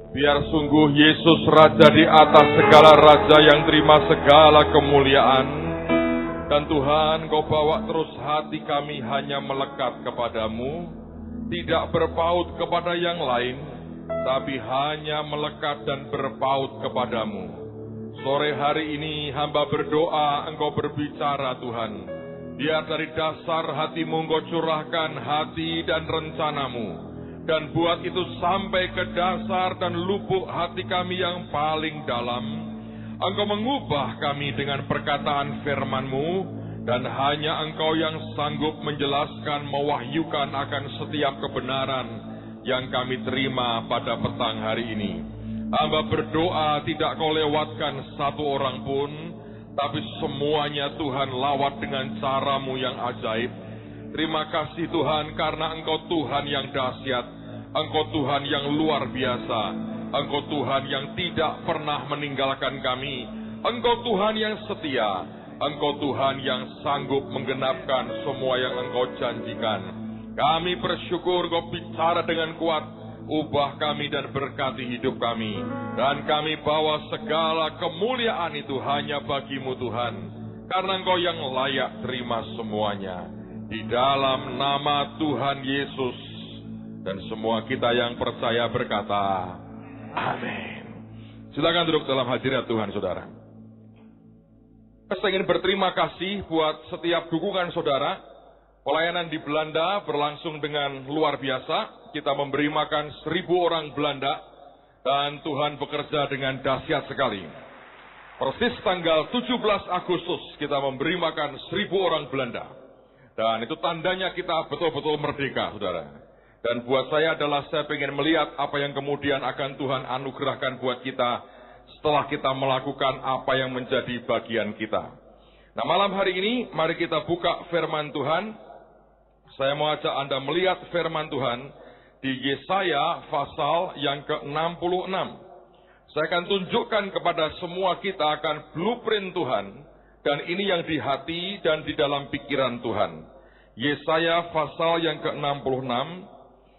Biar sungguh Yesus Raja di atas segala raja yang terima segala kemuliaan. Dan Tuhan, Kau bawa terus hati kami hanya melekat kepadamu, tidak berpaut kepada yang lain, tapi hanya melekat dan berpaut kepadamu. Sore hari ini hamba berdoa Engkau berbicara Tuhan. Biar dari dasar hatimu Engkau curahkan hati dan rencanamu. Dan buat itu sampai ke dasar dan lubuk hati kami yang paling dalam. Engkau mengubah kami dengan perkataan firman-Mu, dan hanya Engkau yang sanggup menjelaskan, mewahyukan akan setiap kebenaran yang kami terima pada petang hari ini. Hamba berdoa tidak Kau lewatkan satu orang pun, tapi semuanya Tuhan lawat dengan cara-Mu yang ajaib. Terima kasih Tuhan karena Engkau Tuhan yang dahsyat, Engkau Tuhan yang luar biasa, Engkau Tuhan yang tidak pernah meninggalkan kami, Engkau Tuhan yang setia, Engkau Tuhan yang sanggup menggenapkan semua yang Engkau janjikan. Kami bersyukur Kau bicara dengan kuat, ubah kami dan berkati hidup kami. Dan kami bawa segala kemuliaan itu hanya bagi-Mu Tuhan, karena Engkau yang layak terima semuanya. Di dalam nama Tuhan Yesus, dan semua kita yang percaya berkata, amin. Silakan duduk dalam hadirat Tuhan, saudara. Saya ingin berterima kasih buat setiap dukungan saudara. Pelayanan di Belanda berlangsung dengan luar biasa. Kita memberi makan 1.000 orang Belanda, dan Tuhan bekerja dengan dahsyat sekali. Persis tanggal 17 Agustus kita memberi makan 1.000 orang Belanda. Dan itu tandanya kita betul-betul merdeka, saudara. Dan buat saya adalah saya ingin melihat apa yang kemudian akan Tuhan anugerahkan buat kita setelah kita melakukan apa yang menjadi bagian kita. Nah, malam hari ini mari kita buka firman Tuhan. Saya mau ajak Anda melihat firman Tuhan di Yesaya pasal yang ke-66. Saya akan tunjukkan kepada semua kita akan blueprint Tuhan, dan ini yang di hati dan di dalam pikiran Tuhan. Yesaya pasal yang ke-66.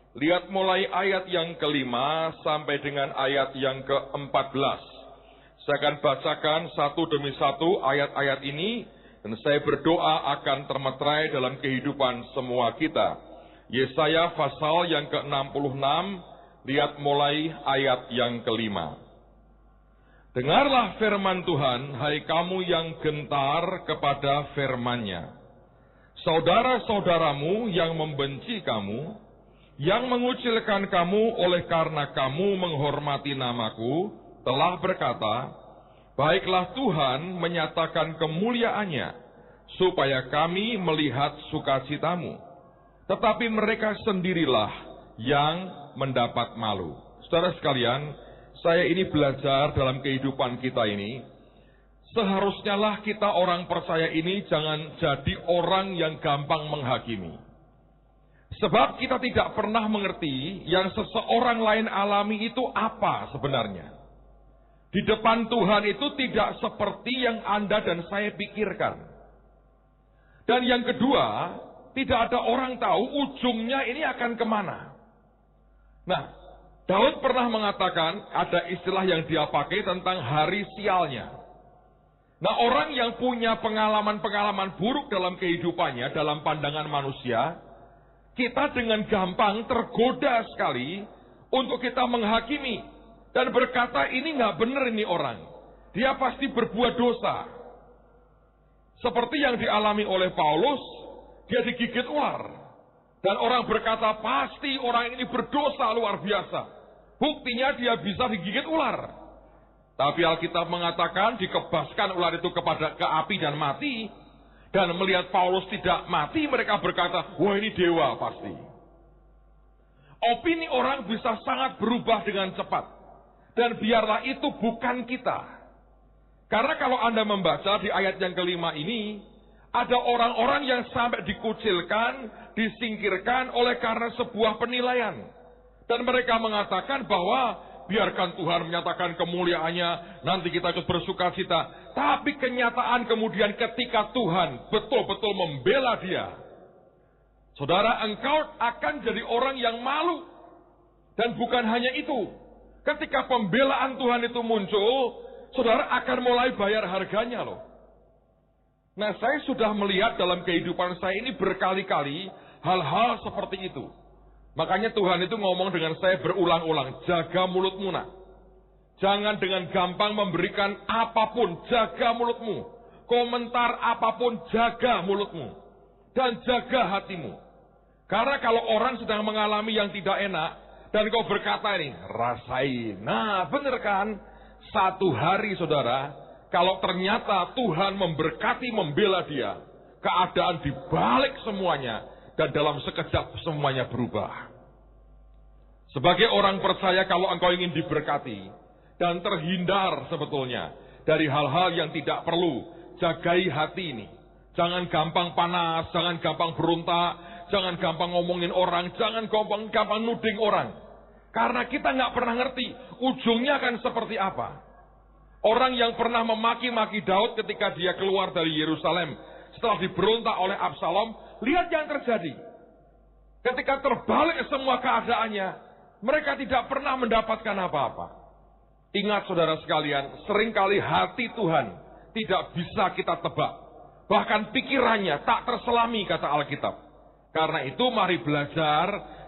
Lihat mulai ayat yang ke-5 sampai dengan ayat yang ke-14. Saya akan bacakan satu demi satu ayat-ayat ini, dan saya berdoa akan termeterai dalam kehidupan semua kita. Yesaya pasal yang ke-66, lihat mulai ayat yang ke-5. Dengarlah firman Tuhan, hai kamu yang gentar kepada firman-Nya. Saudara-saudaramu yang membenci kamu, yang mengucilkan kamu oleh karena kamu menghormati namaku, telah berkata, baiklah Tuhan menyatakan kemuliaan-Nya, supaya kami melihat sukacitamu. Tetapi mereka sendirilah yang mendapat malu. Saudara sekalian, saya ini belajar dalam kehidupan kita ini, seharusnya lah kita orang percaya ini jangan jadi orang yang gampang menghakimi. Sebab kita tidak pernah mengerti yang seseorang lain alami itu apa sebenarnya. Di depan Tuhan itu tidak seperti yang Anda dan saya pikirkan. Dan yang kedua, tidak ada orang tahu ujungnya ini akan kemana. Nah, Daud pernah mengatakan ada istilah yang dia pakai tentang hari sialnya. Nah, orang yang punya pengalaman-pengalaman buruk dalam kehidupannya, dalam pandangan manusia, kita dengan gampang tergoda sekali untuk kita menghakimi dan berkata ini nggak benar ini orang, dia pasti berbuat dosa. Seperti yang dialami oleh Paulus, dia digigit ular dan orang berkata pasti orang ini berdosa luar biasa. Buktinya dia bisa digigit ular. Tapi Alkitab mengatakan dikebaskan ular itu ke api dan mati. Dan melihat Paulus tidak mati, mereka berkata, wah ini dewa pasti. Opini orang bisa sangat berubah dengan cepat. Dan biarlah itu bukan kita. Karena kalau Anda membaca di ayat yang ke-5 ini, ada orang-orang yang sampai dikucilkan, disingkirkan oleh karena sebuah penilaian. Dan mereka mengatakan bahwa biarkan Tuhan menyatakan kemuliaannya, nanti kita terus bersuka cita. Tapi kenyataan kemudian ketika Tuhan betul-betul membela dia, saudara, engkau akan jadi orang yang malu. Dan bukan hanya itu, Ketika pembelaan Tuhan itu muncul, saudara akan mulai bayar harganya loh. Nah, saya sudah melihat dalam kehidupan saya ini berkali-kali hal-hal seperti itu. Makanya Tuhan itu ngomong dengan saya berulang-ulang, jaga mulutmu nak. Jangan dengan gampang memberikan apapun, jaga mulutmu. Komentar apapun, jaga mulutmu. Dan jaga hatimu. Karena kalau orang sedang mengalami yang tidak enak, dan kau berkata ini, rasain. Nah, benar kan? Satu hari saudara, kalau ternyata Tuhan memberkati, membela dia, keadaan dibalik semuanya, dan dalam sekejap semuanya berubah. Sebagai orang percaya, kalau engkau ingin diberkati, dan terhindar sebetulnya dari hal-hal yang tidak perlu, jagai hati ini. Jangan gampang panas, jangan gampang berontak, jangan gampang ngomongin orang, jangan gampang nuding orang. Karena kita nggak pernah ngerti ujungnya akan seperti apa. Orang yang pernah memaki-maki Daud ketika dia keluar dari Yerusalem setelah diberontak oleh Absalom, lihat yang terjadi. Ketika terbalik semua keadaannya, mereka tidak pernah mendapatkan apa-apa. Ingat saudara sekalian, seringkali hati Tuhan tidak bisa kita tebak. Bahkan pikirannya tak terselami, kata Alkitab. Karena itu mari belajar,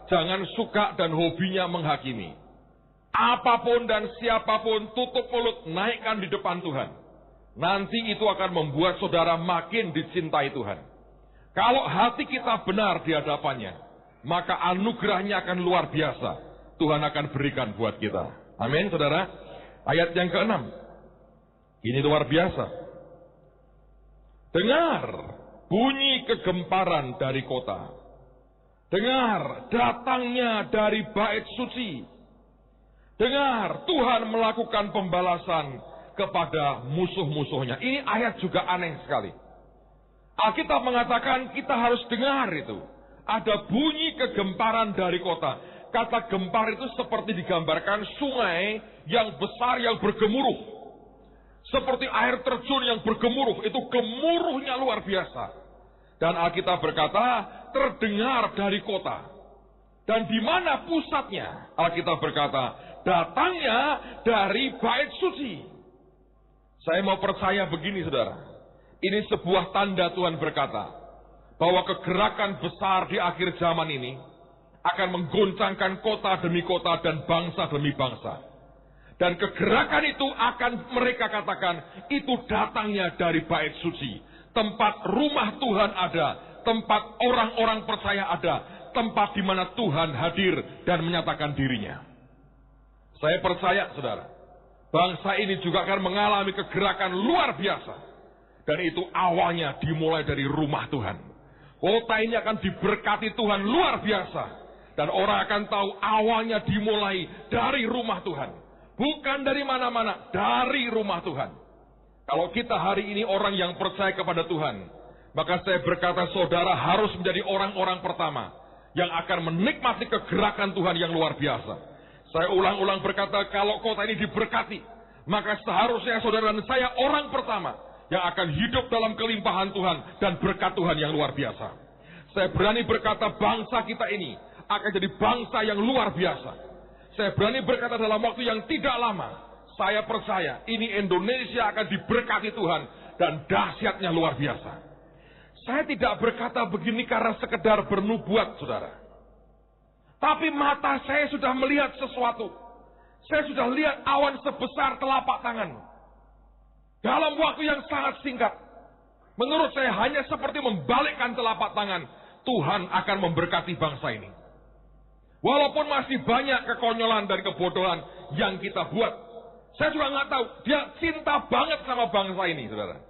jangan suka dan hobinya menghakimi. Apapun dan siapapun, tutup mulut, naikkan di depan Tuhan. Nanti itu akan membuat saudara makin dicintai Tuhan. Kalau hati kita benar di hadapannya, maka anugerahnya akan luar biasa. Tuhan akan berikan buat kita. Amin, saudara. Ayat yang ke-6. Ini luar biasa. Dengar bunyi kegemparan dari kota. Dengar datangnya dari bait suci. Dengar Tuhan melakukan pembalasan kepada musuh-musuhnya. Ini ayat juga aneh sekali. Alkitab mengatakan kita harus dengar itu. Ada bunyi kegemparan dari kota. Kata gempar itu seperti digambarkan sungai yang besar yang bergemuruh. Seperti air terjun yang bergemuruh. Itu gemuruhnya luar biasa. Dan Alkitab berkata terdengar dari kota. Dan di mana pusatnya? Alkitab berkata datangnya dari bait suci. Saya mau percaya begini saudara. Ini sebuah tanda Tuhan berkata bahwa kegerakan besar di akhir zaman ini akan menggoncangkan kota demi kota dan bangsa demi bangsa. Dan kegerakan itu akan mereka katakan, itu datangnya dari bait suci. Tempat rumah Tuhan ada, tempat orang-orang percaya ada, tempat di mana Tuhan hadir dan menyatakan dirinya. Saya percaya, saudara, bangsa ini juga akan mengalami kegerakan luar biasa. Dan itu awalnya dimulai dari rumah Tuhan. Kota ini akan diberkati Tuhan luar biasa. Dan orang akan tahu awalnya dimulai dari rumah Tuhan. Bukan dari mana-mana, dari rumah Tuhan. Kalau kita hari ini orang yang percaya kepada Tuhan, maka saya berkata saudara harus menjadi orang-orang pertama yang akan menikmati kegerakan Tuhan yang luar biasa. Saya ulang-ulang berkata kalau kota ini diberkati, maka seharusnya saudara dan saya orang pertama yang akan hidup dalam kelimpahan Tuhan dan berkat Tuhan yang luar biasa. Saya berani berkata bangsa kita ini akan jadi bangsa yang luar biasa. Saya berani berkata dalam waktu yang tidak lama, saya percaya ini Indonesia akan diberkati Tuhan dan dahsyatnya luar biasa. Saya tidak berkata begini karena sekedar bernubuat, saudara. Tapi mata saya sudah melihat sesuatu. Saya sudah lihat awan sebesar telapak tangan. Dalam waktu yang sangat singkat. Menurut saya hanya seperti membalikkan telapak tangan. Tuhan akan memberkati bangsa ini. Walaupun masih banyak kekonyolan dan kebodohan yang kita buat. Saya juga nggak tahu. Dia cinta banget sama bangsa ini, saudara.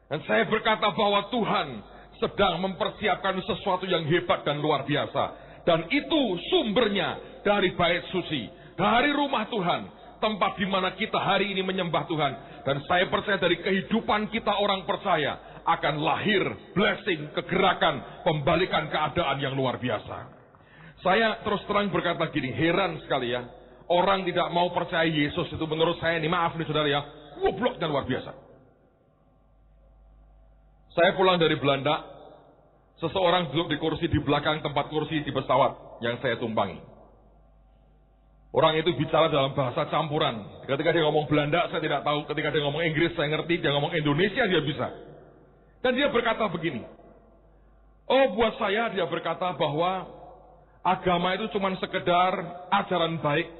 Dan saya berkata bahwa Tuhan sedang mempersiapkan sesuatu yang hebat dan luar biasa. Dan itu sumbernya dari bait suci. Dari rumah Tuhan. Tempat di mana kita hari ini menyembah Tuhan. Dan saya percaya dari kehidupan kita orang percaya akan lahir blessing, kegerakan, pembalikan keadaan yang luar biasa. Saya terus terang berkata gini, heran sekali ya. Orang tidak mau percaya Yesus itu menurut saya ini, maaf nih saudara ya, goblok dan luar biasa. Saya pulang dari Belanda, seseorang duduk di kursi di belakang tempat kursi di pesawat yang saya tumpangi. Orang itu bicara dalam bahasa campuran. Ketika dia ngomong Belanda, saya tidak tahu. Ketika dia ngomong Inggris, saya ngerti. Dia ngomong Indonesia, dia bisa. Dan dia berkata begini. Oh, buat saya, dia berkata bahwa agama itu cuma sekedar ajaran baik.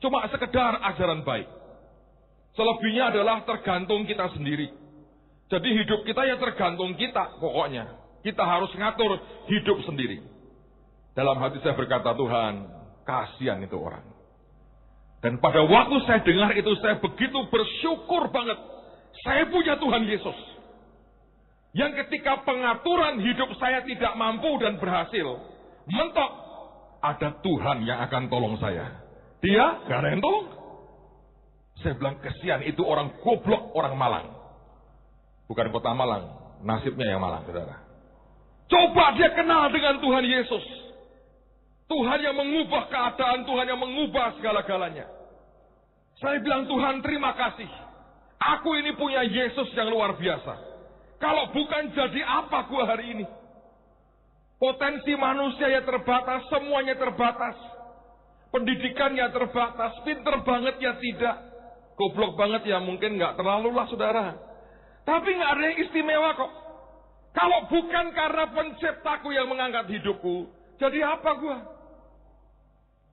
Cuma sekedar ajaran baik. Selebihnya adalah tergantung kita sendiri. Jadi hidup kita ya tergantung kita, pokoknya. Kita harus ngatur hidup sendiri. Dalam hati saya berkata, Tuhan, kasihan itu orang. Dan pada waktu saya dengar itu, saya begitu bersyukur banget. Saya punya Tuhan Yesus. Yang ketika pengaturan hidup saya tidak mampu dan berhasil, mentok, ada Tuhan yang akan tolong saya. Dia gak ada yang tolong. Saya bilang, kasihan itu orang goblok, orang Malang. Bukan kota Malang, nasibnya yang Malang, saudara. Coba dia kenal dengan Tuhan Yesus. Tuhan yang mengubah keadaan, Tuhan yang mengubah segala-galanya. Saya bilang, Tuhan terima kasih. Aku ini punya Yesus yang luar biasa. Kalau bukan, jadi apa gua hari ini? Potensi manusia ya terbatas, semuanya terbatas. Pendidikannya terbatas, pinter banget ya tidak. Goblok banget ya mungkin nggak terlalu lah saudara. Tapi nggak ada yang istimewa kok. Kalau bukan karena penciptaku yang mengangkat hidupku, jadi apa gua?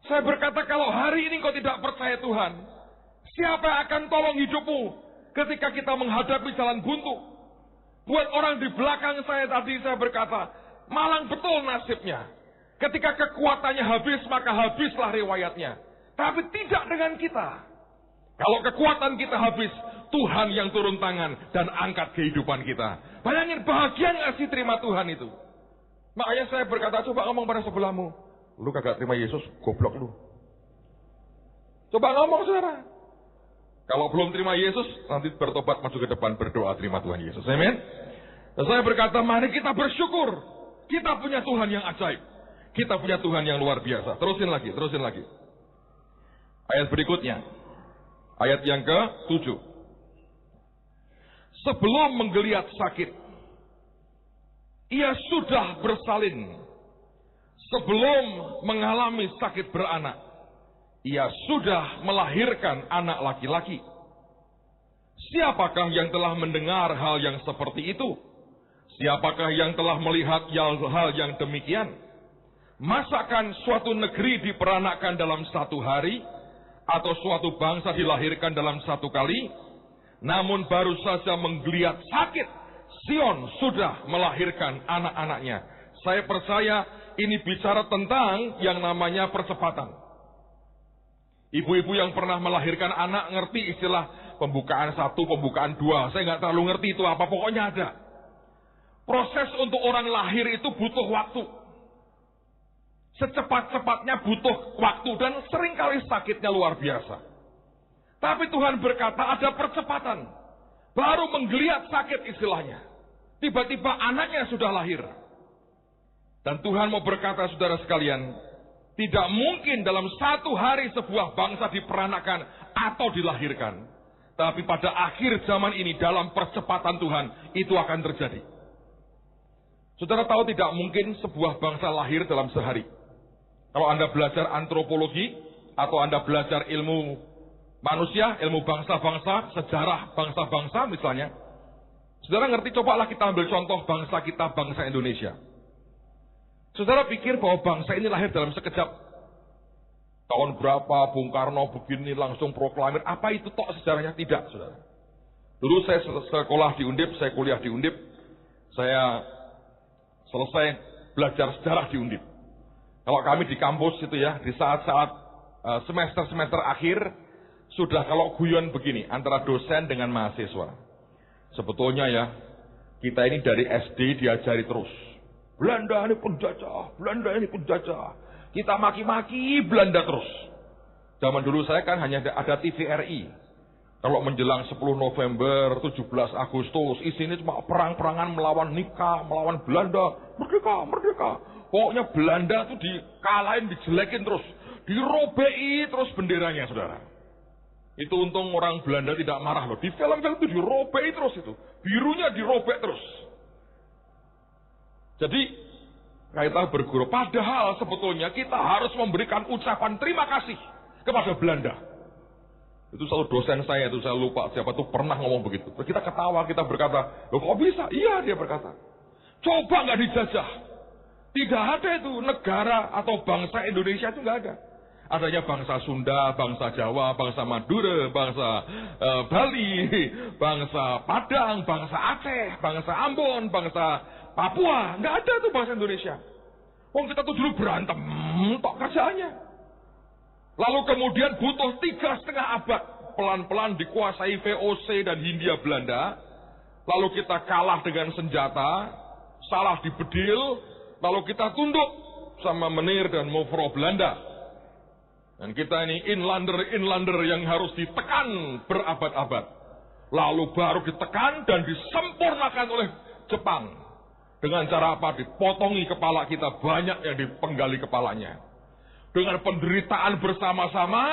Saya berkata, kalau hari ini kau tidak percaya Tuhan, siapa yang akan tolong hidupmu ketika kita menghadapi jalan buntu? Buat orang di belakang saya tadi, saya berkata, malang betul nasibnya. Ketika kekuatannya habis, maka habislah riwayatnya. Tapi tidak dengan kita. Kalau kekuatan kita habis, Tuhan yang turun tangan dan angkat kehidupan kita. Bayangin, bahagia nggak sih terima Tuhan itu? Makanya saya berkata, coba ngomong pada sebelahmu. Lu kagak terima Yesus, goblok lu. Coba ngomong saudara. Kalau belum terima Yesus, nanti bertobat maju ke depan, berdoa terima Tuhan Yesus. Amin. Dan saya berkata, mari kita bersyukur. Kita punya Tuhan yang ajaib. Kita punya Tuhan yang luar biasa. Terusin lagi, terusin lagi. Ayat berikutnya. Ayat yang ke-7. Sebelum menggeliat sakit, ia sudah bersalin. Sebelum mengalami sakit beranak, ia sudah melahirkan anak laki-laki. Siapakah yang telah mendengar hal yang seperti itu? Siapakah yang telah melihat hal yang demikian? Masakan suatu negeri diperanakkan dalam satu hari, atau suatu bangsa dilahirkan dalam satu kali? Namun baru saja menggeliat sakit, Sion sudah melahirkan anak-anaknya. Saya percaya ini bicara tentang yang namanya percepatan. Ibu-ibu yang pernah melahirkan anak ngerti istilah pembukaan 1, pembukaan 2. Saya nggak terlalu ngerti itu apa, pokoknya ada. Proses untuk orang lahir itu butuh waktu. Secepat-cepatnya butuh waktu dan seringkali sakitnya luar biasa. Tapi Tuhan berkata ada percepatan. Baru menggeliat sakit istilahnya. Tiba-tiba anaknya sudah lahir. Dan Tuhan mau berkata saudara sekalian, tidak mungkin dalam satu hari sebuah bangsa diperanakkan atau dilahirkan. Tapi pada akhir zaman ini dalam percepatan Tuhan itu akan terjadi. Saudara tahu tidak mungkin sebuah bangsa lahir dalam sehari. Kalau Anda belajar antropologi atau Anda belajar ilmu manusia, ilmu bangsa-bangsa, sejarah bangsa-bangsa misalnya. Saudara ngerti, cobalah kita ambil contoh bangsa kita, bangsa Indonesia. Saudara pikir bahwa bangsa ini lahir dalam sekejap? Tahun berapa Bung Karno begini langsung proklamir, apa itu tok sejarahnya? Tidak, saudara. Dulu saya sekolah di Undip, saya kuliah di Undip, saya selesai belajar sejarah di Undip. Kalau kami di kampus itu ya, di saat-saat semester-semester akhir, sudah kalau guyon begini, antara dosen dengan mahasiswa. Sebetulnya ya, kita ini dari SD diajari terus. Belanda ini penjajah, Belanda ini penjajah. Kita maki-maki Belanda terus. Zaman dulu saya kan hanya ada TVRI. Kalau menjelang 10 November, 17 Agustus, isinya cuma perang-perangan melawan Nika, melawan Belanda. Merdeka, merdeka. Pokoknya Belanda tuh dikalahin, dijelekin terus. Dirobei terus benderanya, saudara. Itu untung orang Belanda tidak marah loh. Di film-film itu dirobei terus itu. Birunya dirobek terus. Jadi, kita berguru. Padahal sebetulnya kita harus memberikan ucapan terima kasih kepada Belanda. Itu selalu dosen saya, itu saya lupa siapa tuh pernah ngomong begitu. Kita ketawa, kita berkata, loh kok bisa? Iya, dia berkata. Coba nggak dijajah. Tidak ada itu negara atau bangsa Indonesia itu nggak ada. Adanya bangsa Sunda, bangsa Jawa, bangsa Madura, bangsa Bali, bangsa Padang, bangsa Aceh, bangsa Ambon, bangsa Papua. Nggak ada tuh bangsa Indonesia. Wong kita tuh dulu berantem, tok kerjaannya. Lalu kemudian butuh 3,5 abad. Pelan-pelan dikuasai VOC dan Hindia Belanda. Lalu kita kalah dengan senjata, salah di bedil, lalu kita tunduk sama Menir dan Movro Belanda. Dan kita ini inlander yang harus ditekan berabad-abad. Lalu baru ditekan dan disempurnakan oleh Jepang. Dengan cara apa? Dipotongi kepala kita, banyak yang dipenggali kepalanya. Dengan penderitaan bersama-sama,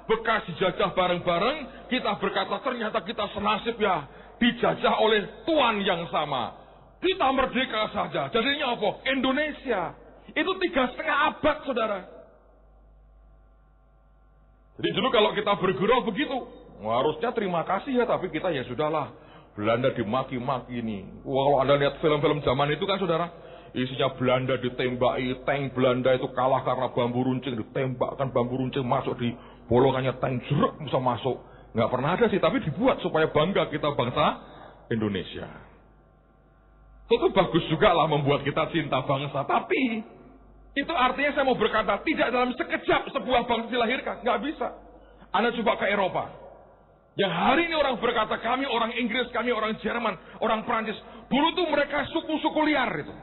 bekas dijajah bareng-bareng, kita berkata ternyata kita senasib ya, dijajah oleh tuan yang sama. Kita merdeka saja. Jadinya apa? Indonesia. Itu 3,5 abad, saudara. Jadi dulu kalau kita bergurau begitu, harusnya terima kasih ya, tapi kita ya sudahlah. Belanda dimaki-maki nih. Kalau Anda lihat film-film zaman itu kan saudara, isinya Belanda ditembaki, tank Belanda itu kalah karena bambu runcing, ditembakkan bambu runcing masuk di bolongannya tank, jeruk bisa masuk. Nggak pernah ada sih, tapi dibuat supaya bangga kita bangsa Indonesia. Itu bagus juga lah membuat kita cinta bangsa, tapi itu artinya saya mau berkata, tidak dalam sekejap sebuah bangsa dilahirkan. Nggak bisa. Anda coba ke Eropa. Yang hari ini orang berkata, kami orang Inggris, kami orang Jerman, orang Prancis. Dulu tuh mereka suku-suku liar itu.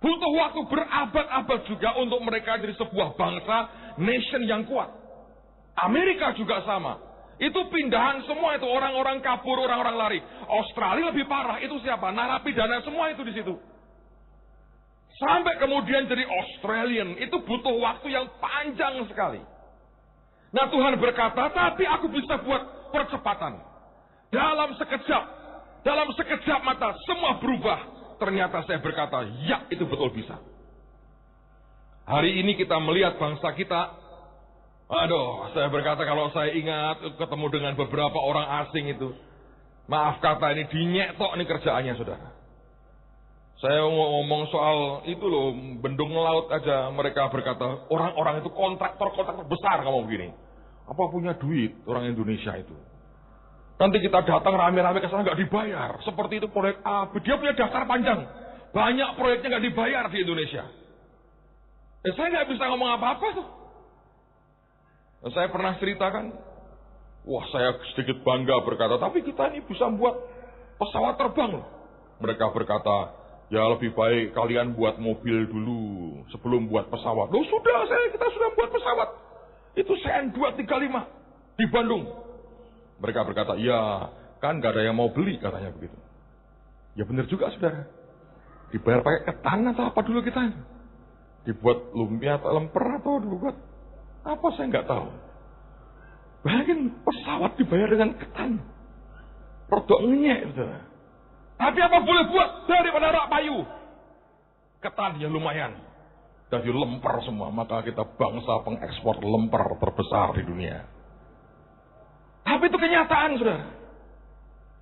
Butuh waktu berabad-abad juga untuk mereka jadi sebuah bangsa, nation yang kuat. Amerika juga sama. Itu pindahan semua itu, orang-orang kabur, orang-orang lari. Australia lebih parah, itu siapa? Narapidana semua itu di situ. Sampai kemudian jadi Australian, itu butuh waktu yang panjang sekali. Nah Tuhan berkata, tapi aku bisa buat percepatan. Dalam sekejap mata, semua berubah. Ternyata saya berkata, ya itu betul bisa. Hari ini kita melihat bangsa kita, saya berkata kalau saya ingat ketemu dengan beberapa orang asing itu, maaf kata ini dinyetok nih kerjaannya saudara. Saya ngomong soal itu loh, bendung laut aja. Mereka berkata, orang-orang itu kontraktor besar kamu begini. Apa punya duit orang Indonesia itu? Nanti kita datang rame-rame ke sana nggak dibayar. Seperti itu proyek A, dia punya daftar panjang. Banyak proyeknya nggak dibayar di Indonesia. Saya nggak bisa ngomong apa-apa tuh. Saya pernah ceritakan, wah saya sedikit bangga berkata, tapi kita ini bisa buat pesawat terbang loh. Mereka berkata, ya lebih baik kalian buat mobil dulu sebelum buat pesawat. Loh sudah, kita sudah buat pesawat. Itu CN235 di Bandung. Mereka berkata, ya kan gak ada yang mau beli katanya begitu. Ya benar juga saudara. Dibayar pakai ketan atau apa dulu kita? Dibuat lumpia atau lemper atau dibuat apa saya nggak tahu. Bayangin pesawat dibayar dengan ketan. Rodok ngenyek saudara. Tapi apa boleh buat daripada rak payu? Ketan yang lumayan. Jadi lemper semua. Maka kita bangsa pengekspor lemper terbesar di dunia. Tapi itu kenyataan, saudara.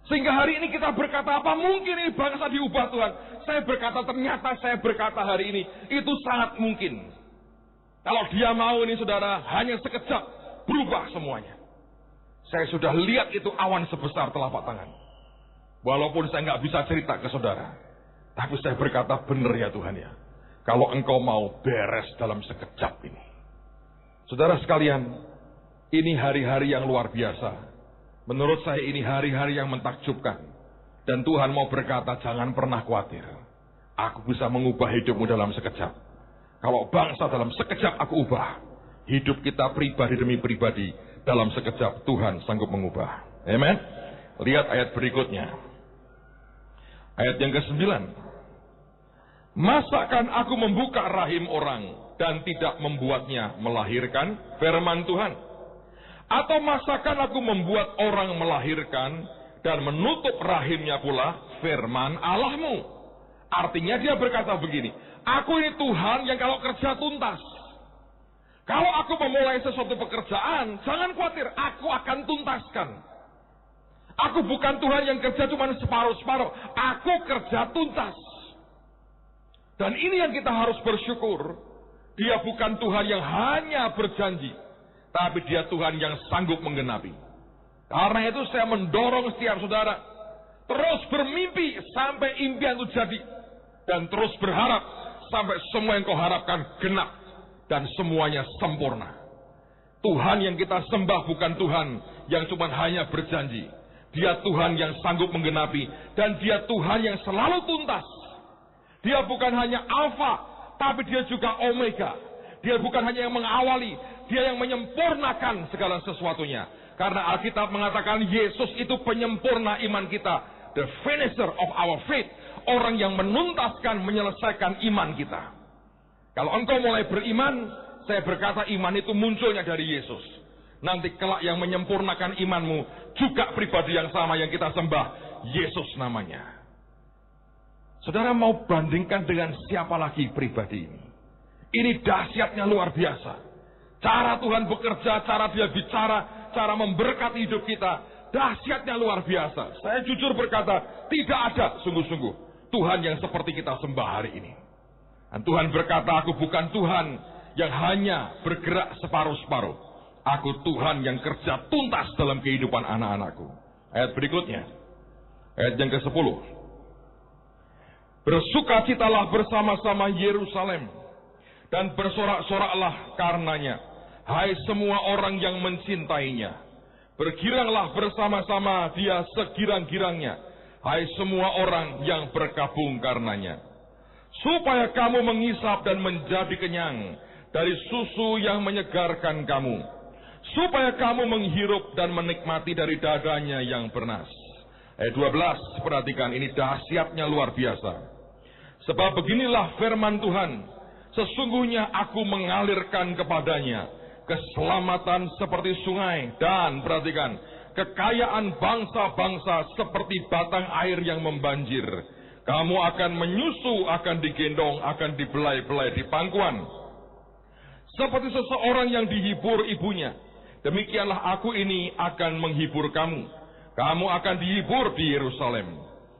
Sehingga hari ini kita berkata, apa mungkin ini bangsa diubah Tuhan? Saya berkata hari ini, itu sangat mungkin. Kalau dia mau ini saudara, hanya sekejap berubah semuanya. Saya sudah lihat itu awan sebesar telapak tangan. Walaupun saya nggak bisa cerita ke saudara. Tapi saya berkata benar ya Tuhan ya. Kalau engkau mau beres dalam sekejap ini. Saudara sekalian, ini hari-hari yang luar biasa. Menurut saya ini hari-hari yang mentakjubkan. Dan Tuhan mau berkata jangan pernah khawatir. Aku bisa mengubah hidupmu dalam sekejap. Kalau bangsa dalam sekejap aku ubah. Hidup kita pribadi demi pribadi. Dalam sekejap Tuhan sanggup mengubah. Amen. Lihat ayat berikutnya. Ayat yang ke-9. Masakan aku membuka rahim orang dan tidak membuatnya melahirkan? Firman Tuhan. Atau masakan aku membuat orang melahirkan dan menutup rahimnya pula? Firman Allahmu. Artinya dia berkata begini, aku ini Tuhan yang kalau kerja tuntas. Kalau aku memulai sesuatu pekerjaan, jangan khawatir, aku akan tuntaskan. Aku bukan Tuhan yang kerja cuma separuh-separuh, aku kerja tuntas. Dan ini yang kita harus bersyukur. Dia bukan Tuhan yang hanya berjanji, tapi dia Tuhan yang sanggup menggenapi. Karena itu saya mendorong setiap saudara terus bermimpi sampai impian itu jadi. Dan terus berharap sampai semua yang kau harapkan genap. Dan semuanya sempurna. Tuhan yang kita sembah bukan Tuhan yang cuma hanya berjanji. Dia Tuhan yang sanggup menggenapi. Dan dia Tuhan yang selalu tuntas. Dia bukan hanya Alfa, tapi dia juga Omega. Dia bukan hanya yang mengawali, dia yang menyempurnakan segala sesuatunya. Karena Alkitab mengatakan Yesus itu penyempurna iman kita. The finisher of our faith. Orang yang menuntaskan, menyelesaikan iman kita. Kalau engkau mulai beriman, saya berkata iman itu munculnya dari Yesus. Nanti kelak yang menyempurnakan imanmu, juga pribadi yang sama yang kita sembah, Yesus namanya. Saudara mau bandingkan dengan siapa lagi pribadi ini? Ini dahsyatnya luar biasa. Cara Tuhan bekerja, cara dia bicara, cara memberkati hidup kita, dahsyatnya luar biasa. Saya jujur berkata, tidak ada sungguh-sungguh Tuhan yang seperti kita sembah hari ini. Dan Tuhan berkata, aku bukan Tuhan yang hanya bergerak separuh-separuh. Aku Tuhan yang kerja tuntas dalam kehidupan anak-anakku. Ayat berikutnya, ayat yang ke-10. Bersukacitalah bersama-sama Yerusalem, dan bersorak-soraklah karenanya, hai semua orang yang mencintainya. Bergiranglah bersama-sama dia segirang-girangnya, hai semua orang yang berkabung karenanya. Supaya kamu mengisap dan menjadi kenyang dari susu yang menyegarkan kamu. Supaya kamu menghirup dan menikmati dari dadanya yang bernas. Ayat 12, perhatikan, ini dahsyatnya luar biasa. Sebab beginilah firman Tuhan, sesungguhnya aku mengalirkan kepadanya keselamatan seperti sungai, dan perhatikan, kekayaan bangsa-bangsa seperti batang air yang membanjir. Kamu akan menyusu, akan digendong, akan dibelai-belai di pangkuan. Seperti seseorang yang dihibur ibunya, demikianlah aku ini akan menghibur kamu. Kamu akan dihibur di Yerusalem.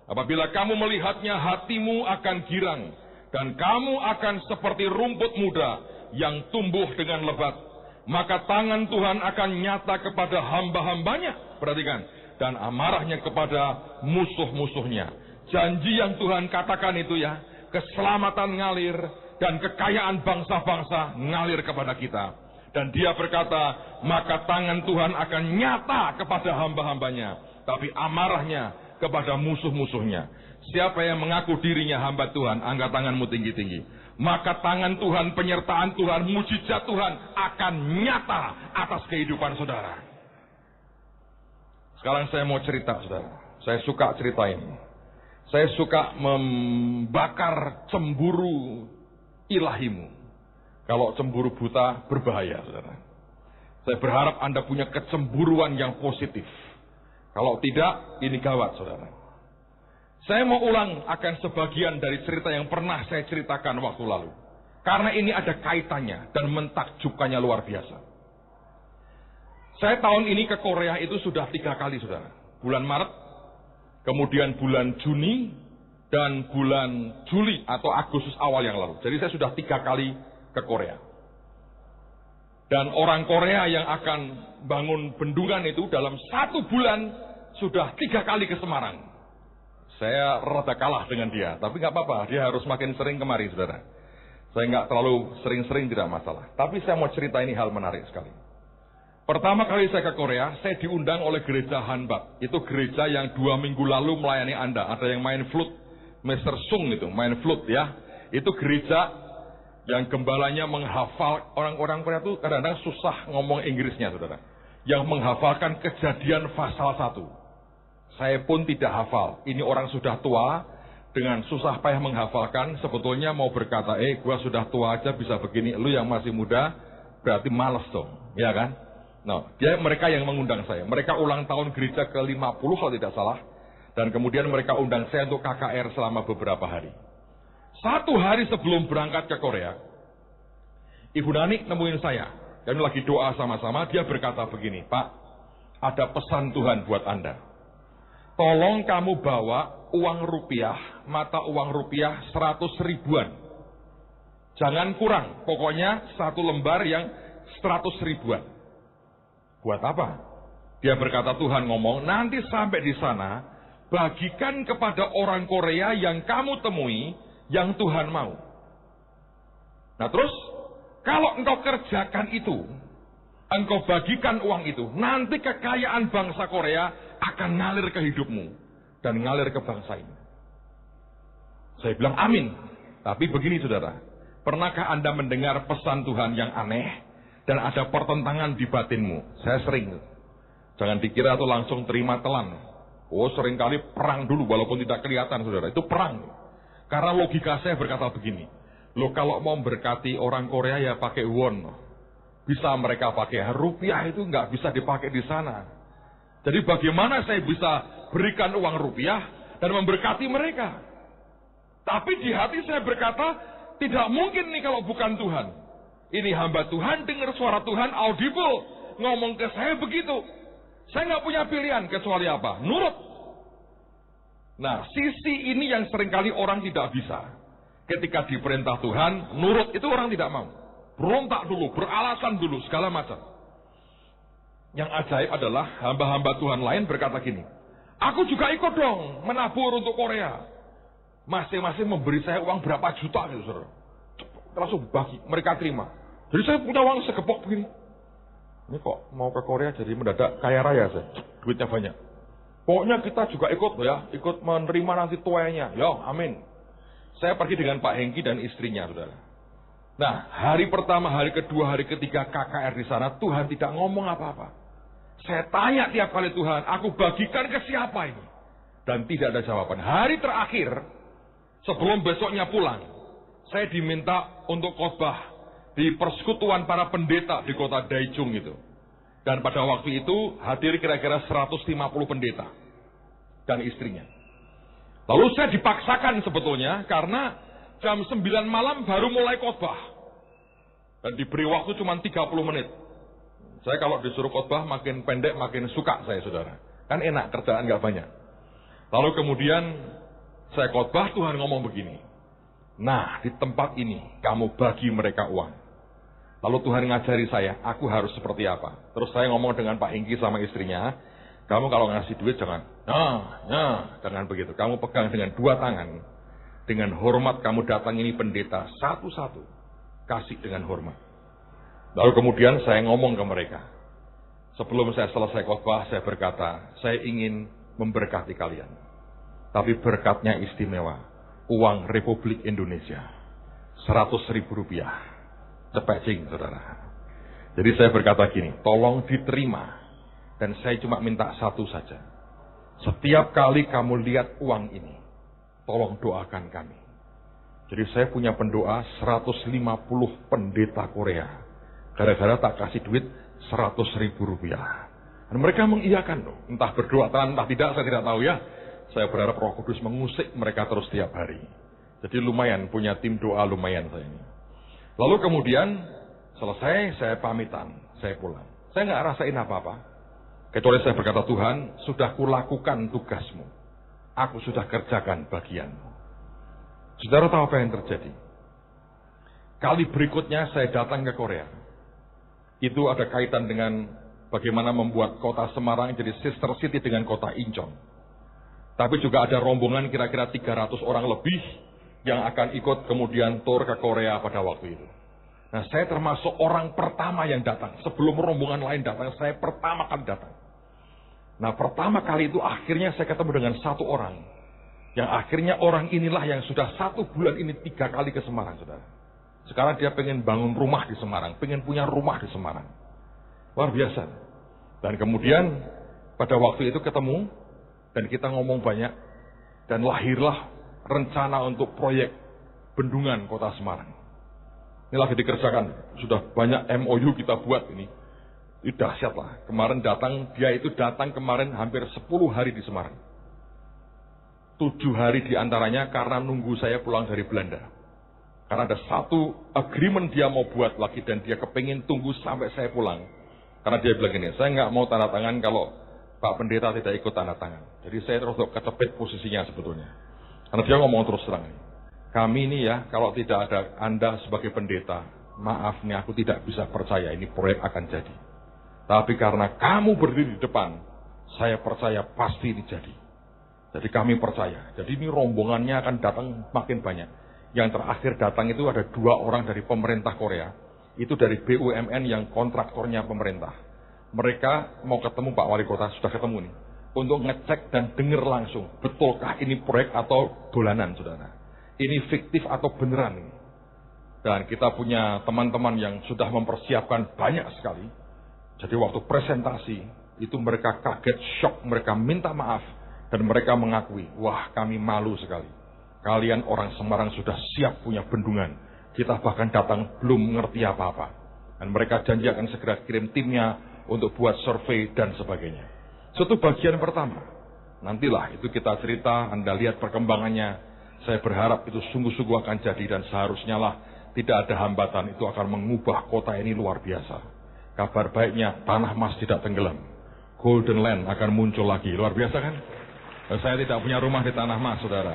Apabila kamu melihatnya, hatimu akan girang, dan kamu akan seperti rumput muda yang tumbuh dengan lebat. Maka tangan Tuhan akan nyata kepada hamba-hambanya, perhatikan, dan amarahnya kepada musuh-musuhnya. Janji yang Tuhan katakan itu ya, keselamatan ngalir, dan kekayaan bangsa-bangsa ngalir kepada kita. Dan dia berkata, maka tangan Tuhan akan nyata kepada hamba-hambanya, tapi amarahnya kepada musuh-musuhnya. Siapa yang mengaku dirinya hamba Tuhan, angkat tanganmu tinggi-tinggi. Maka tangan Tuhan, penyertaan Tuhan, mujizat Tuhan akan nyata atas kehidupan saudara. Sekarang saya mau cerita, saudara. Saya suka ceritain. Saya suka membakar cemburu ilahimu. Kalau cemburu buta berbahaya, saudara. Saya berharap Anda punya kecemburuan yang positif. Kalau tidak, ini gawat, saudara. Saya mau ulang akan sebagian dari cerita yang pernah saya ceritakan waktu lalu. Karena ini ada kaitannya dan mentakjubkannya luar biasa. Saya tahun ini ke Korea itu sudah 3 kali, saudara. Bulan Maret, kemudian bulan Juni, dan bulan Juli atau Agustus awal yang lalu. Jadi saya sudah 3 kali ke Korea. Dan orang Korea yang akan bangun bendungan itu dalam 1 bulan sudah 3 kali ke Semarang. Saya rada kalah dengan dia, tapi nggak apa-apa, dia harus makin sering kemari, saudara. Saya nggak terlalu sering-sering, tidak masalah. Tapi saya mau cerita ini hal menarik sekali. Pertama kali saya ke Korea, saya diundang oleh gereja Hanbak. Itu gereja yang 2 minggu lalu melayani Anda. Ada yang main flute, Mr. Sung itu, main flute ya. Itu gereja yang gembalanya menghafal, orang-orang Korea itu kadang-kadang susah ngomong Inggrisnya, saudara. Yang menghafalkan Kejadian pasal 1. Saya pun tidak hafal. Ini orang sudah tua, dengan susah payah menghafalkan, sebetulnya mau berkata, gua sudah tua aja bisa begini, lu yang masih muda, berarti males dong, ya kan? Nah, mereka yang mengundang saya. Mereka ulang tahun gereja ke-50 kalau tidak salah, dan kemudian mereka undang saya untuk KKR selama beberapa hari. 1 hari sebelum berangkat ke Korea, Ibu Nani nemuin saya. Kami lagi doa sama-sama, dia berkata begini, Pak, ada pesan Tuhan buat Anda. Tolong kamu bawa uang rupiah, mata uang rupiah 100 ribuan. Jangan kurang, pokoknya satu lembar yang 100 ribuan. Buat apa? Dia berkata, Tuhan ngomong, nanti sampai di sana, bagikan kepada orang Korea yang kamu temui, yang Tuhan mau. Nah terus, kalau engkau kerjakan itu, engkau bagikan uang itu, nanti kekayaan bangsa Korea akan ngalir ke hidupmu, dan ngalir ke bangsa ini. Saya bilang amin. Tapi begini saudara, pernahkah Anda mendengar pesan Tuhan yang aneh, dan ada pertentangan di batinmu? Saya sering. Jangan dikira itu langsung terima telan. Oh, seringkali perang dulu walaupun tidak kelihatan, saudara. Itu perang. Karena logika saya berkata begini. Loh, kalau mau berkati orang Korea ya pakai won. Bisa mereka pakai rupiah, itu nggak bisa dipakai di sana. Jadi bagaimana saya bisa berikan uang rupiah dan memberkati mereka? Tapi di hati saya berkata, tidak mungkin nih kalau bukan Tuhan. Ini hamba Tuhan, dengar suara Tuhan audible. Ngomong ke saya begitu. Saya nggak punya pilihan kecuali apa? Nurut. Nah, sisi ini yang seringkali orang tidak bisa. Ketika diperintah Tuhan, nurut itu orang tidak mau. Berontak dulu, beralasan dulu, segala macam. Yang ajaib adalah hamba-hamba Tuhan lain berkata gini, aku juga ikut dong menabur untuk Korea. Masing-masing memberi saya uang berapa juta gitu, saudara. Langsung bagi, mereka terima. Jadi saya punya uang segepok begini. Ini kok mau ke Korea jadi mendadak kaya raya saya. Duitnya banyak. Pokoknya kita juga ikut ya, ikut menerima nanti tuainya. Ya, amin. Saya pergi dengan Pak Hengki dan istrinya, saudara. Nah, hari pertama, hari kedua, hari ketiga KKR di sana, Tuhan tidak ngomong apa-apa. Saya tanya tiap kali Tuhan, aku bagikan ke siapa ini? Dan tidak ada jawaban. Hari terakhir, sebelum besoknya pulang, saya diminta untuk khotbah di persekutuan para pendeta di kota Daejeon itu. Dan pada waktu itu hadir kira-kira 150 pendeta dan istrinya. Lalu saya dipaksakan sebetulnya karena jam 9 malam baru mulai khotbah. Dan diberi waktu cuma 30 menit. Saya kalau disuruh khotbah makin pendek makin suka saya, saudara. Kan enak, kerjaan gak banyak. Lalu kemudian saya khotbah, Tuhan ngomong begini. Nah, di tempat ini kamu bagi mereka uang. Lalu Tuhan ngajari saya, aku harus seperti apa. Terus saya ngomong dengan Pak Hengki sama istrinya, kamu kalau ngasih duit jangan, jangan begitu. Kamu pegang dengan dua tangan. Dengan hormat kamu datang ini pendeta, satu-satu. Kasih dengan hormat. Lalu kemudian saya ngomong ke mereka. Sebelum saya selesai khotbah, saya berkata, saya ingin memberkati kalian. Tapi berkatnya istimewa. Uang Republik Indonesia. 100.000 rupiah. Cepecing, saudara. Jadi saya berkata gini, tolong diterima. Dan saya cuma minta satu saja. Setiap kali kamu lihat uang ini, tolong doakan kami. Jadi saya punya pendoa 150 pendeta Korea. Gara-gara tak kasih duit 100.000 rupiah. Dan mereka mengiyakan loh. Entah berdoa, entah tidak, saya tidak tahu ya. Saya berharap Roh Kudus mengusik mereka terus setiap hari. Jadi lumayan, punya tim doa lumayan saya ini. Lalu kemudian selesai saya pamitan, saya pulang. Saya nggak rasain apa-apa. Kecuali saya berkata, Tuhan, sudah kulakukan tugasmu. Aku sudah kerjakan bagianmu. Saudara tahu apa yang terjadi? Kali berikutnya saya datang ke Korea. Itu ada kaitan dengan bagaimana membuat kota Semarang jadi sister city dengan kota Incheon. Tapi juga ada rombongan kira-kira 300 orang lebih yang akan ikut kemudian tur ke Korea pada waktu itu. Nah, saya termasuk orang pertama yang datang. Sebelum rombongan lain datang, saya pertama kali datang. Nah, pertama kali itu akhirnya saya ketemu dengan satu orang. Yang akhirnya orang inilah yang sudah 1 bulan ini 3 kali ke Semarang, saudara. Sekarang dia pengen bangun rumah di Semarang, pengen punya rumah di Semarang. Luar biasa. Dan kemudian pada waktu itu ketemu, dan kita ngomong banyak, dan lahirlah rencana untuk proyek bendungan kota Semarang. Ini lagi dikerjakan, sudah banyak MOU kita buat ini. Itu dahsyat lah. Kemarin datang, dia itu datang kemarin hampir 10 hari di Semarang. 7 hari diantaranya karena nunggu saya pulang dari Belanda. Karena ada satu agreement dia mau buat lagi dan dia kepingin tunggu sampai saya pulang. Karena dia bilang gini, saya nggak mau tanda tangan kalau Pak Pendeta tidak ikut tanda tangan. Jadi saya terus kecepit posisinya sebetulnya. Karena dia ngomong terus terang. Kami ini ya, kalau tidak ada Anda sebagai pendeta, maaf nih aku tidak bisa percaya ini proyek akan jadi. Tapi karena kamu berdiri di depan, saya percaya pasti ini jadi. Jadi kami percaya. Jadi ini rombongannya akan datang makin banyak. Yang terakhir datang itu ada 2 orang dari pemerintah Korea. Itu dari BUMN yang kontraktornya pemerintah. Mereka mau ketemu Pak Wali Kota, sudah ketemu nih. Untuk ngecek dan dengar langsung, betulkah ini proyek atau dolanan, saudara. Ini fiktif atau beneran ini. Dan kita punya teman-teman yang sudah mempersiapkan banyak sekali. Jadi waktu presentasi, itu mereka kaget, shock, mereka minta maaf. Dan mereka mengakui, wah kami malu sekali. Kalian orang Semarang sudah siap punya bendungan. Kita bahkan datang belum ngerti apa-apa. Dan mereka janji akan segera kirim timnya untuk buat survei dan sebagainya. Satu bagian pertama. Nantilah itu kita cerita, Anda lihat perkembangannya. Saya berharap itu sungguh-sungguh akan jadi dan seharusnya lah tidak ada hambatan. Itu akan mengubah kota ini luar biasa. Kabar baiknya tanah emas tidak tenggelam. Golden Land akan muncul lagi. Luar biasa kan? Saya tidak punya rumah di tanah emas, saudara.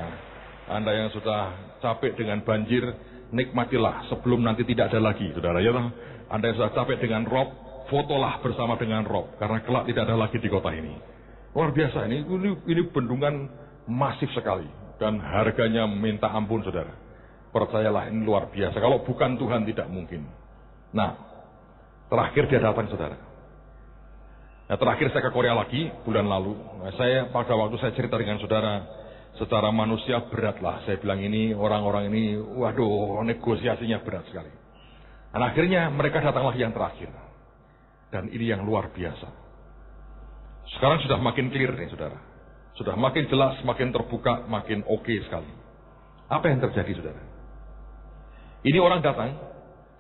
Anda yang sudah capek dengan banjir, nikmatilah sebelum nanti tidak ada lagi, saudara. Ya, Anda yang sudah capek dengan rob, fotolah bersama dengan rob, karena kelak tidak ada lagi di kota ini. Luar biasa, ini bendungan masif sekali, dan harganya minta ampun, saudara. Percayalah, ini luar biasa. Kalau bukan Tuhan tidak mungkin. Nah, terakhir dia datang, saudara. Nah, terakhir saya ke Korea lagi, bulan lalu. Nah, pada waktu saya cerita dengan saudara, secara manusia berat lah. Saya bilang ini, orang-orang ini, waduh, negosiasinya berat sekali. Dan akhirnya mereka datang lagi yang terakhir. Dan ini yang luar biasa. Sekarang sudah makin clear nih, saudara. Sudah makin jelas, makin terbuka, makin oke sekali. Apa yang terjadi, saudara? Ini orang datang,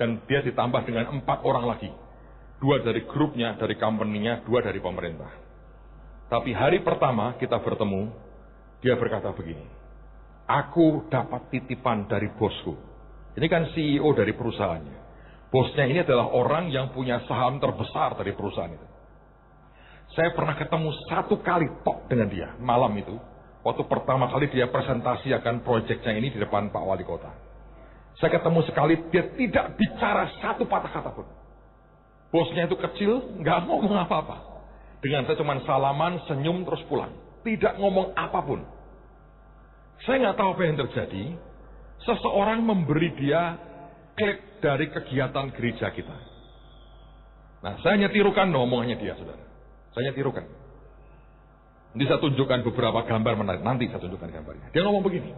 dan dia ditambah dengan 4 orang lagi. 2 dari grupnya, dari company-nya, 2 dari pemerintah. Tapi hari pertama kita bertemu, dia berkata begini, aku dapat titipan dari bosku. Ini kan CEO dari perusahaannya. Bosnya ini adalah orang yang punya saham terbesar dari perusahaan itu. Saya pernah ketemu 1 kali tok dengan dia, malam itu. Waktu pertama kali dia presentasi akan proyeknya ini di depan Pak Wali Kota. Saya ketemu sekali, dia tidak bicara 1 patah kata pun. Bosnya itu kecil, nggak ngomong apa-apa. Dengan saya cuma salaman, senyum, terus pulang. Tidak ngomong apapun. Saya nggak tahu apa yang terjadi. Seseorang memberi dia klip dari kegiatan gereja kita. Nah, saya nyetirukan omongannya dia, saudara. Saya nyetirukan. Nanti saya tunjukkan beberapa gambar menarik. Nanti saya tunjukkan gambarnya. Dia ngomong begini.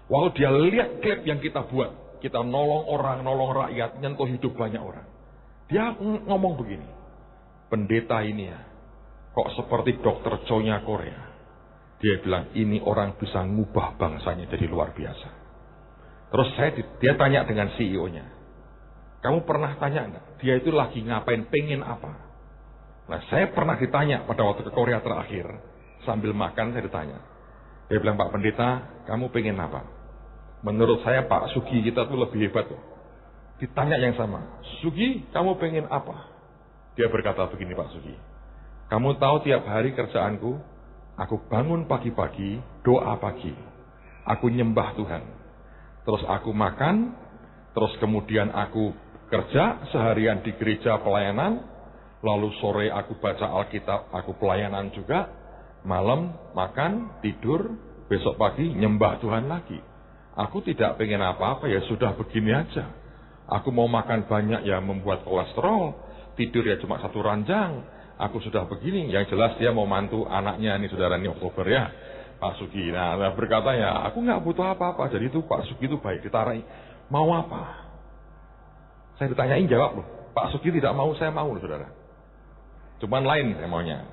Waktu dia lihat klip yang kita buat, kita nolong orang, nolong rakyat, nyentuh hidup banyak orang. Dia ngomong begini, pendeta ini ya, kok seperti Dr. Cho-nya Korea. Dia bilang, ini orang bisa ngubah bangsanya jadi luar biasa. Terus dia tanya dengan CEO-nya, kamu pernah tanya enggak, dia itu lagi ngapain, pengen apa? Nah, saya pernah ditanya pada waktu ke Korea terakhir, sambil makan saya ditanya. Dia bilang, Pak Pendeta, kamu pengen apa? Menurut saya Pak Sugi kita tuh lebih hebat tuh. Ditanya yang sama, Sugi, kamu pengen apa? Dia berkata begini, Pak Sugi, kamu tahu tiap hari kerjaanku, aku bangun pagi-pagi, doa pagi, aku nyembah Tuhan, terus aku makan, terus kemudian aku kerja seharian di gereja pelayanan, lalu sore aku baca Alkitab, aku pelayanan juga, malam makan, tidur, besok pagi nyembah Tuhan lagi. Aku tidak pengen apa-apa, ya sudah begini aja. Aku mau makan banyak ya membuat kolesterol, tidur ya cuma 1 ranjang, aku sudah begini. Yang jelas dia mau mantu anaknya ini, saudara, ini Oktober ya, Pak Sugi. Nah, berkata ya, aku nggak butuh apa-apa. Jadi itu Pak Sugi itu baik, ditarai. Mau apa? Saya ditanyain jawab loh. Pak Sugi tidak mau, saya mau loh, saudara. Cuman lain saya maunya.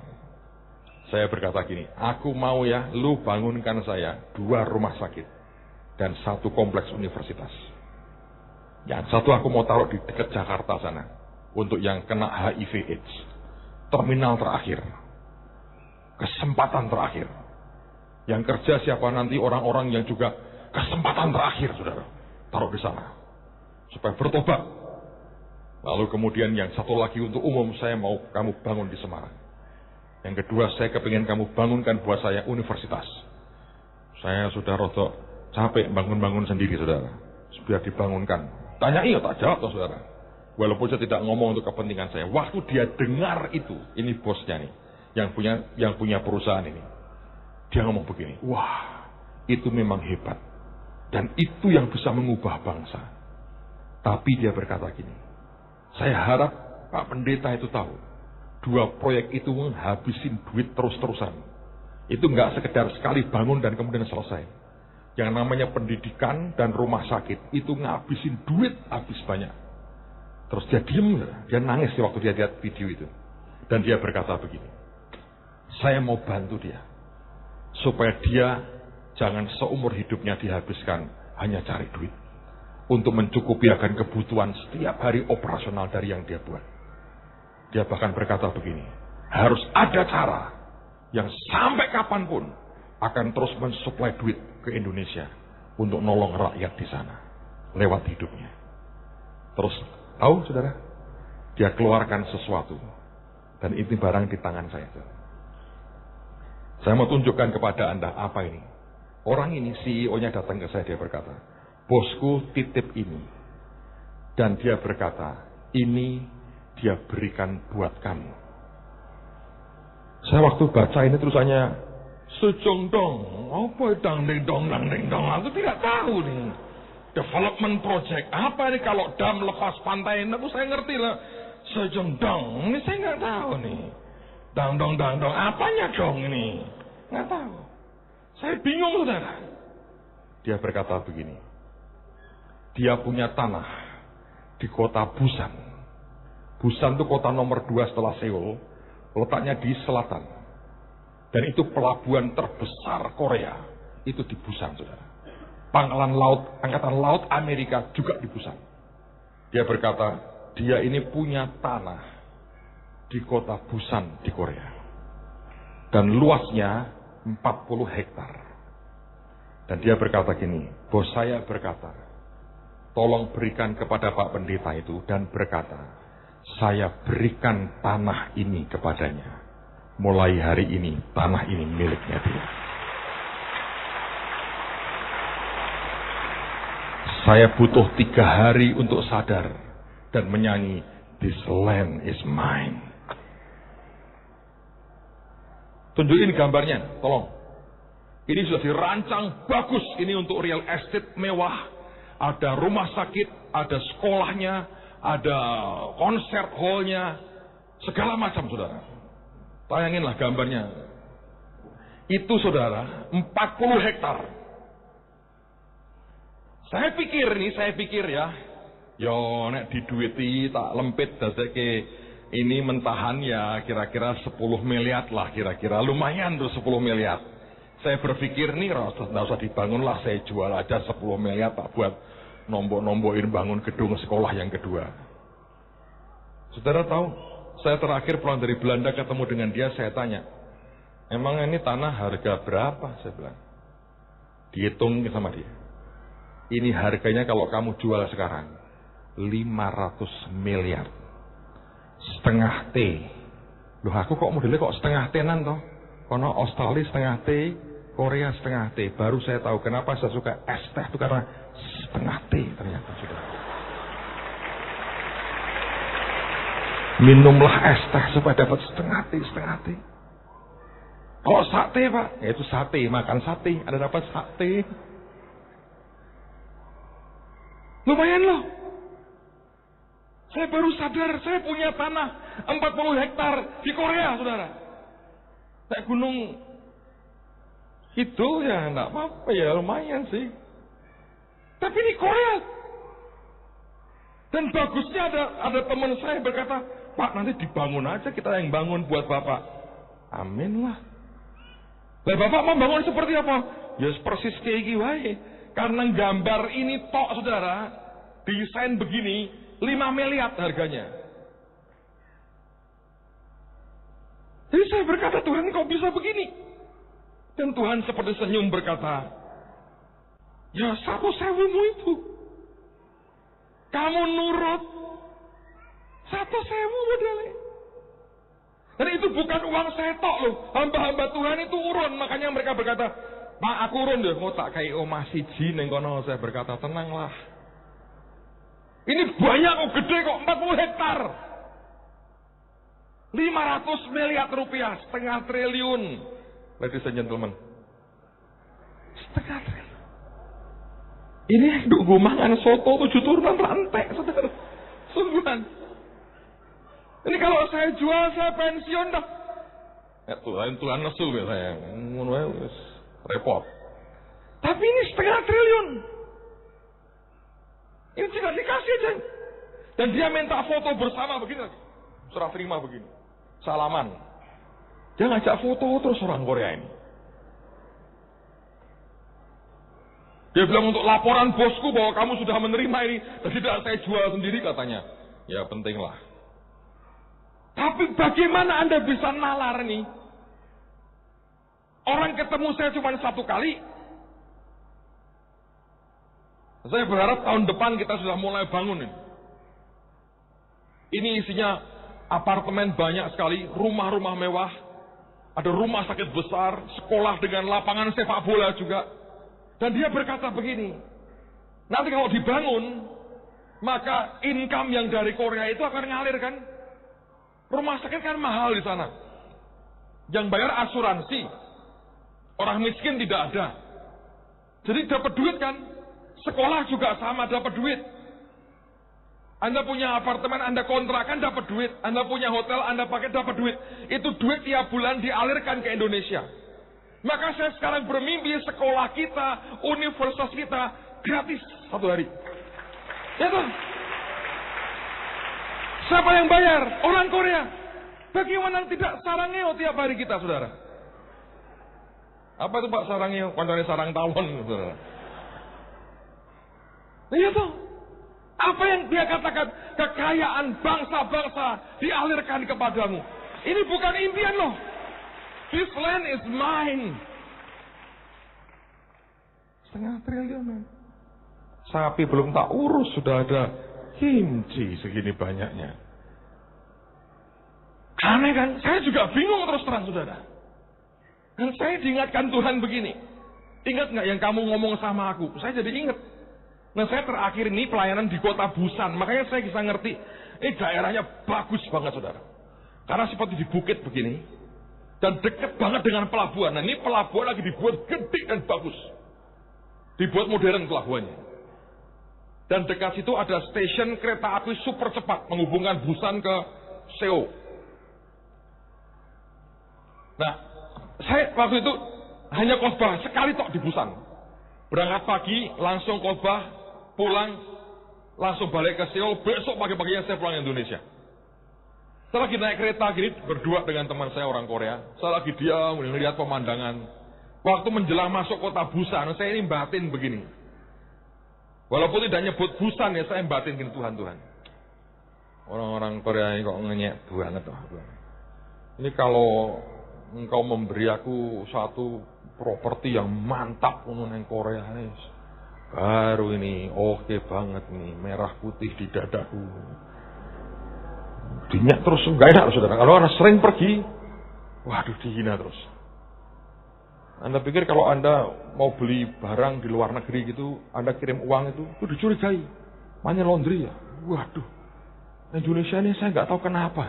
Saya berkata gini, aku mau ya, lu bangunkan saya 2 rumah sakit dan 1 kompleks universitas. Yang satu aku mau taruh di dekat Jakarta sana. Untuk yang kena HIV AIDS. Terminal terakhir. Kesempatan terakhir. Yang kerja siapa nanti orang-orang yang juga kesempatan terakhir, saudara. taruh di sana. Supaya bertobat. Lalu kemudian yang satu lagi untuk umum, saya mau kamu bangun di Semarang. Yang kedua, saya kepingin kamu bangunkan buat saya universitas. Saya sudah rodok capek bangun-bangun sendiri, saudara. Biar dibangunkan. Tanya iya, tak jawab, toh, saudara. Walaupun saya tidak ngomong untuk kepentingan saya. Waktu dia dengar itu, ini bosnya nih, yang punya perusahaan ini. Dia ngomong begini, wah, itu memang hebat. Dan itu yang bisa mengubah bangsa. Tapi dia berkata gini, saya harap Pak Pendeta itu tahu, 2 proyek itu menghabisin duit terus-terusan. Itu nggak sekedar sekali bangun dan kemudian selesai. Yang namanya pendidikan dan rumah sakit, itu ngabisin duit habis banyak. Terus dia diem, dia nangis waktu dia lihat video itu. Dan dia berkata begini, saya mau bantu dia. Supaya dia jangan seumur hidupnya dihabiskan hanya cari duit. Untuk mencukupi akan kebutuhan setiap hari operasional dari yang dia buat. Dia bahkan berkata begini, harus ada cara yang sampai kapanpun akan terus mensuplai duit ke Indonesia untuk nolong rakyat di sana lewat hidupnya. Terus tahu saudara, dia keluarkan sesuatu dan ini barang di tangan saya. Saya mau tunjukkan kepada Anda apa ini. Orang ini CEO-nya datang ke saya, dia berkata, bosku titip ini. Dan dia berkata, ini dia berikan buat kamu. Saya waktu baca ini terusannya, sejong dong, apa dang ding dong. Aku tidak tahu nih. Development project, apa ini kalau dam lepas pantai, aku saya ngerti lah. Sejong dong, ini saya nggak tahu nih. Dang dong, apanya dong ini? Nggak tahu. Saya bingung, saudara. Dia berkata begini, dia punya tanah di kota Busan. Busan itu kota nomor 2 setelah Seoul, letaknya di selatan. Dan itu pelabuhan terbesar Korea, itu di Busan, saudara. Pangkalan laut, angkatan laut Amerika juga di Busan. Dia berkata, dia ini punya tanah di kota Busan di Korea. Dan luasnya 40 hektar. Dan dia berkata gini, bos saya berkata, tolong berikan kepada Pak Pendeta itu dan berkata, saya berikan tanah ini kepadanya. Mulai hari ini, tanah ini miliknya dia. Saya butuh 3 hari untuk sadar dan menyanyi, this land is mine. Tunjukin gambarnya, tolong. Ini sudah dirancang bagus, ini untuk real estate mewah. Ada rumah sakit, ada sekolahnya, ada konser hallnya, segala macam, saudara. Tayanginlah gambarnya. Itu, saudara, 40 hektar. Saya pikir ya, yo nek diduiti tak lempit dadake ini mentahan ya kira-kira 10 miliar lah kira-kira, lumayan tuh 10 miliar. Saya berpikir nih nggak usah dibangun lah, saya jual aja 10 miliar tak buat nombok-nombokin bangun gedung sekolah yang kedua. Saudara tahu, saya terakhir pulang dari Belanda ketemu dengan dia, saya tanya, emang ini tanah harga berapa? Saya bilang, dihitung sama dia. Ini harganya kalau kamu jual sekarang 500 miliar. Setengah T. Loh aku kok modelnya kok setengah T-nan toh? Kono Australia setengah T, Korea setengah T. Baru saya tahu kenapa saya suka es teh itu karena setengah T ternyata sudah. Minumlah es teh supaya dapat setengah T. Kalau sate Pak, ya itu sate, makan sate, ada dapat sate. Lumayan loh. Saya baru sadar, saya punya tanah 40 hektar di Korea, saudara. Kayak gunung itu ya enggak apa-apa ya, lumayan sih. Tapi di Korea. Dan bagusnya ada teman saya berkata, Pak nanti dibangun aja, kita yang bangun buat Bapak. Amin lah. Lah Bapak mau bangun seperti apa? Ya persis kayak gini. Karena gambar ini tok, saudara, desain begini, 5 miliar harganya. Jadi saya berkata, Tuhan kok bisa begini? Dan Tuhan seperti senyum berkata, ya 1.000 itu. Kamu nurut 1.000 modalnya. Dan itu bukan uang setok loh. Hamba-hamba Tuhan itu urun. Makanya mereka berkata, Pak, aku urun deh. Mau tak kayak omah siji neng kono. Saya berkata, tenanglah. Ini banyak kok, gede kok, 40 hektar. 500 miliar rupiah, setengah triliun. Ladies and gentlemen. Setengah triliun. Ini dugu mangan soto 7 turunan rantai, saudara. Sungguhan. Ini kalau saya jual, saya pensiun dah. Ya Tuhan nesu ya saya. Repot. Tapi ini setengah triliun. Ini tidak dikasih aja. Dan dia minta foto bersama begini lagi. Serah terima begini. Salaman. Dia ngajak foto terus orang Korea ini. Dia bilang untuk laporan bosku bahwa kamu sudah menerima ini. Dan tidak saya jual sendiri katanya. Ya pentinglah. Tapi bagaimana Anda bisa nalar nih? Orang ketemu saya cuma 1 kali. Saya berharap tahun depan kita sudah mulai bangun ini. Ini isinya apartemen banyak sekali, rumah-rumah mewah, ada rumah sakit besar, sekolah dengan lapangan sepak bola juga. Dan dia berkata begini, nanti kalau dibangun, maka income yang dari Korea itu akan ngalir kan? Rumah sakit kan mahal di sana. Yang bayar asuransi, orang miskin tidak ada. Jadi dapat duit kan? Sekolah juga sama, dapat duit. Anda punya apartemen, Anda kontrakan, dapat duit. Anda punya hotel, Anda pakai, dapat duit. Itu duit tiap bulan dialirkan ke Indonesia. Maka saya sekarang bermimpi sekolah kita, universitas kita, gratis 1 hari. Ya toh? Siapa yang bayar? Orang Korea. Bagaimana tidak sarangeo tiap hari kita, saudara? Apa itu Pak sarangeo? Kancane sarang tawon, saudara. Iya toh? Apa yang dia katakan? Kekayaan bangsa-bangsa dialirkan kepadamu. Ini bukan impian loh. This land is mine. Setengah triliun. Man. Sapi belum tak urus sudah ada kimchi segini banyaknya. Aneh kan? Saya juga bingung terus terang saudara. Dan saya diingatkan Tuhan begini. Ingat nggak yang kamu ngomong sama aku? Saya jadi ingat. Nah saya terakhir ini pelayanan di kota Busan. Makanya saya bisa ngerti. Ini daerahnya bagus banget saudara. Karena seperti di bukit begini. Dan dekat banget dengan pelabuhan. Nah ini pelabuhan lagi dibuat gede dan bagus. Dibuat modern pelabuhannya. Dan dekat situ ada stasiun kereta api super cepat. Menghubungkan Busan ke Seoul. Nah saya waktu itu hanya khotbah sekali tok di Busan. Berangkat pagi langsung khotbah. Pulang, langsung balik ke Seoul, besok pagi-paginya saya pulang Indonesia. Saya lagi naik kereta gini, berdua dengan teman saya orang Korea. Saya lagi diam, melihat pemandangan. Waktu menjelang masuk kota Busan, saya ini batin begini. Walaupun tidak nyebut Busan ya, saya batin gini, Tuhan. Orang-orang Korea ini kok ngenyek banget. Ini kalau engkau memberi aku satu properti yang mantap mengenai Korea ini. Baru ini oke banget nih, merah putih di dadaku. Dinyak terus enggak enak saudara. Kalau Anda sering pergi, waduh dihina terus. Anda pikir kalau Anda mau beli barang di luar negeri gitu, Anda kirim uang itu dicurigai. Money laundry ya. Waduh. Indonesia ini saya nggak tahu kenapa.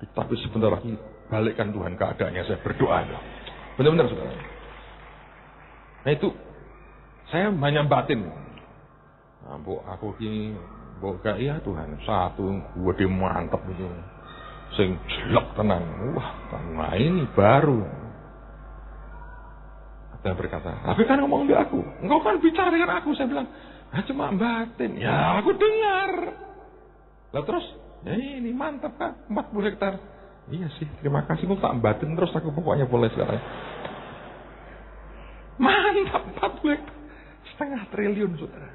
Tapi sebentar lagi balikkan Tuhan keadaannya, saya berdoa. Benar-benar saudara. Nah itu saya hanya batin. Nah, aku ini gak iya Tuhan. Satu gede mantap itu. Sing jelek tenang. Wah, nah ini baru. Dia berkata, tapi kan ngomong di aku. Engkau kan bicara dengan aku. Saya bilang, cuma batin. Ya aku dengar. Lah terus, ya ini mantap kan. 40 hektar. Iya sih, terima kasih. Aku tak batin terus aku pokoknya boleh sekarang. Mantap 40 hektar. Setengah triliun saudara.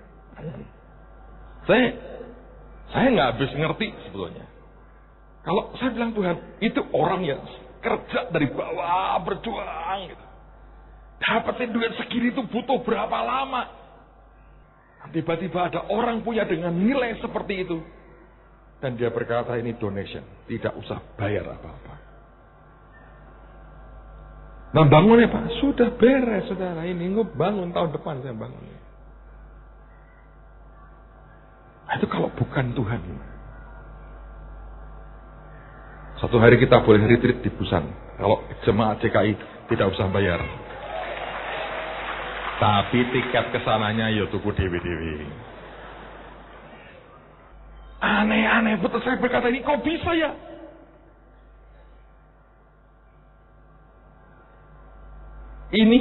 Saya nggak habis ngerti sebetulnya. Kalau saya bilang Tuhan, itu orang yang kerja dari bawah berjuang gitu. Dapetin duit segini itu butuh berapa lama? Tiba-tiba ada orang punya dengan nilai seperti itu. Dan dia berkata ini donation. Tidak usah bayar apa-apa. Nah bangun ya Pak. Sudah beres saudara. Ini bangun tahun depan saya bangun. Nah, itu kalau bukan Tuhan. Satu hari kita boleh retreat di Busan. Kalau jemaat CKI tidak usah bayar. Tapi tiket kesananya ya tuku dewe-dewe. Aneh-aneh betul saya berkata ini kok bisa ya? Ini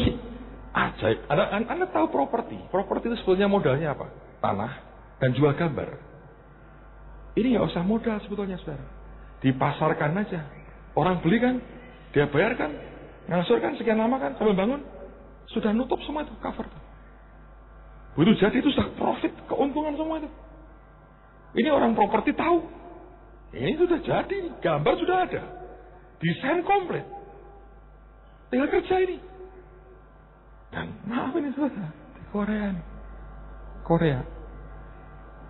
ajaib. Anda tahu properti. Properti itu sebetulnya modalnya apa? Tanah dan jual gambar. Ini nggak usah modal sebetulnya saudara. Dipasarkan aja. Orang beli kan, dia bayar kan, ngasur kan sekian lama kan, sambil bangun. Sudah nutup semua itu, cover. Begitu jadi itu sudah profit, keuntungan semua itu. Ini orang properti tahu. Ini sudah jadi, gambar sudah ada. Desain komplit. Tinggal kerja ini. Dan maaf ini saudara, di Korea ini. Korea.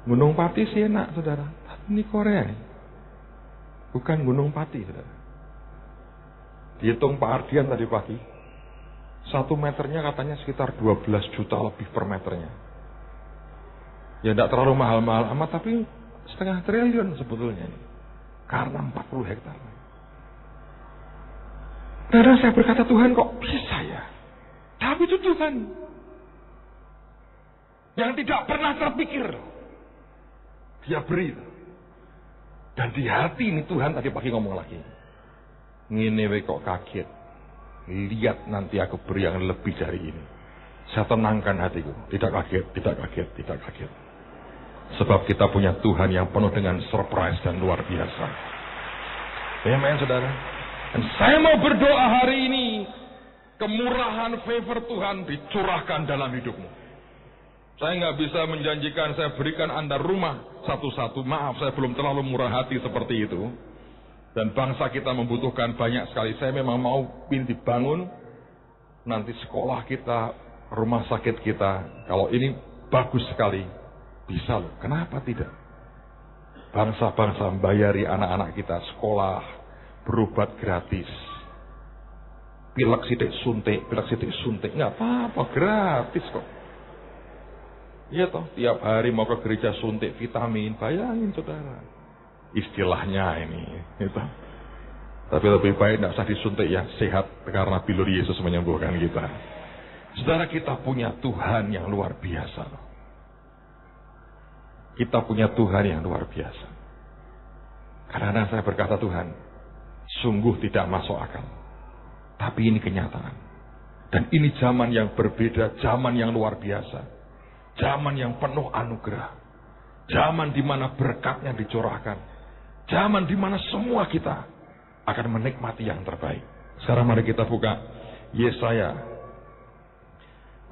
Gunung Pati sih enak saudara. Tapi ini Korea ini. Bukan Gunung Pati saudara. Dihitung Pak Ardian tadi pagi. 1 meternya katanya sekitar 12 juta lebih per meternya. Ya tidak terlalu mahal-mahal amat, tapi 0,5 triliun sebetulnya ini. Karena 40 hektar. Kadang saya berkata Tuhan kok bisa ya? Tapi itu Tuhan. Yang tidak pernah terpikir. Dia beri. Dan di hati ini Tuhan tadi pagi ngomong lagi. Ngene kok kaget. Lihat nanti aku beri yang lebih dari ini. Saya tenangkan hatiku. Tidak kaget, tidak kaget, tidak kaget. Sebab kita punya Tuhan yang penuh dengan surprise dan luar biasa. Amen saudara. Dan saya mau berdoa hari ini. Kemurahan favor Tuhan dicurahkan dalam hidupmu. Saya nggak bisa menjanjikan saya berikan Anda rumah satu-satu. Maaf saya belum terlalu murah hati seperti itu. Dan bangsa kita membutuhkan banyak sekali. Saya memang mau dibangun nanti sekolah kita, rumah sakit kita. Kalau ini bagus sekali, bisa loh. Kenapa tidak? Bangsa-bangsa membayari anak-anak kita sekolah, berobat gratis. Pilek sidik suntik, nggak apa-apa, gratis kok. Iya toh, tiap hari mau ke gereja suntik vitamin, bayangin saudara. Istilahnya ini gitu. Tapi lebih baik tidak usah disuntik ya, sehat karena bilur Yesus menyembuhkan kita. Saudara, kita punya Tuhan yang luar biasa. Kita punya Tuhan yang luar biasa. Kadang-kadang saya berkata Tuhan, sungguh tidak masuk akal. Tapi ini kenyataan. Dan ini zaman yang berbeda, zaman yang luar biasa. Zaman yang penuh anugerah. Zaman di mana berkatnya dicurahkan. Zaman di mana semua kita akan menikmati yang terbaik. Sekarang mari kita buka Yesaya.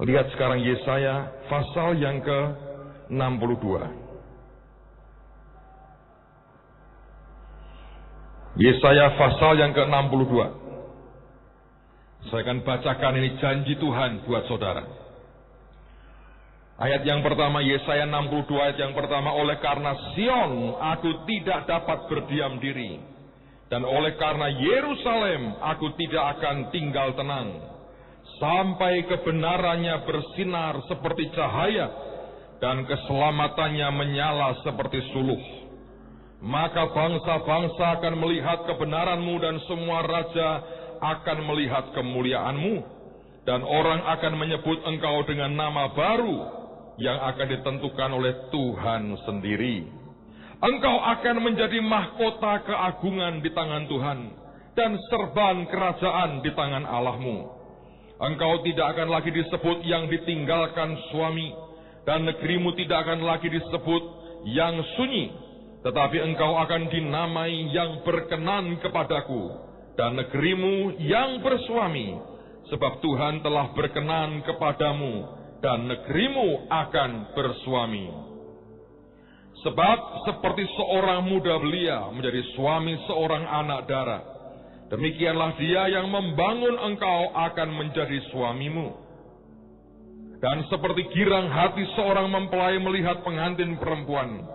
Lihat sekarang Yesaya pasal yang ke-62. Yesaya pasal yang ke-62. Saya akan bacakan ini janji Tuhan buat saudara. Ayat yang pertama, Yesaya 62 ayat yang pertama, oleh karena Sion aku tidak dapat berdiam diri, dan oleh karena Yerusalem aku tidak akan tinggal tenang, sampai kebenarannya bersinar seperti cahaya, dan keselamatannya menyala seperti suluh. Maka bangsa-bangsa akan melihat kebenaranmu, dan semua raja akan melihat kemuliaanmu, dan orang akan menyebut engkau dengan nama baru, yang akan ditentukan oleh Tuhan sendiri. Engkau akan menjadi mahkota keagungan di tangan Tuhan, dan serban kerajaan di tangan Allahmu. Engkau tidak akan lagi disebut yang ditinggalkan suami, dan negerimu tidak akan lagi disebut yang sunyi, tetapi engkau akan dinamai yang berkenan kepadaku, dan negerimu yang bersuami, sebab Tuhan telah berkenan kepadamu, dan negerimu akan bersuami. Sebab seperti seorang muda belia menjadi suami seorang anak darah, demikianlah dia yang membangun engkau akan menjadi suamimu. Dan seperti girang hati seorang mempelai melihat pengantin perempuan,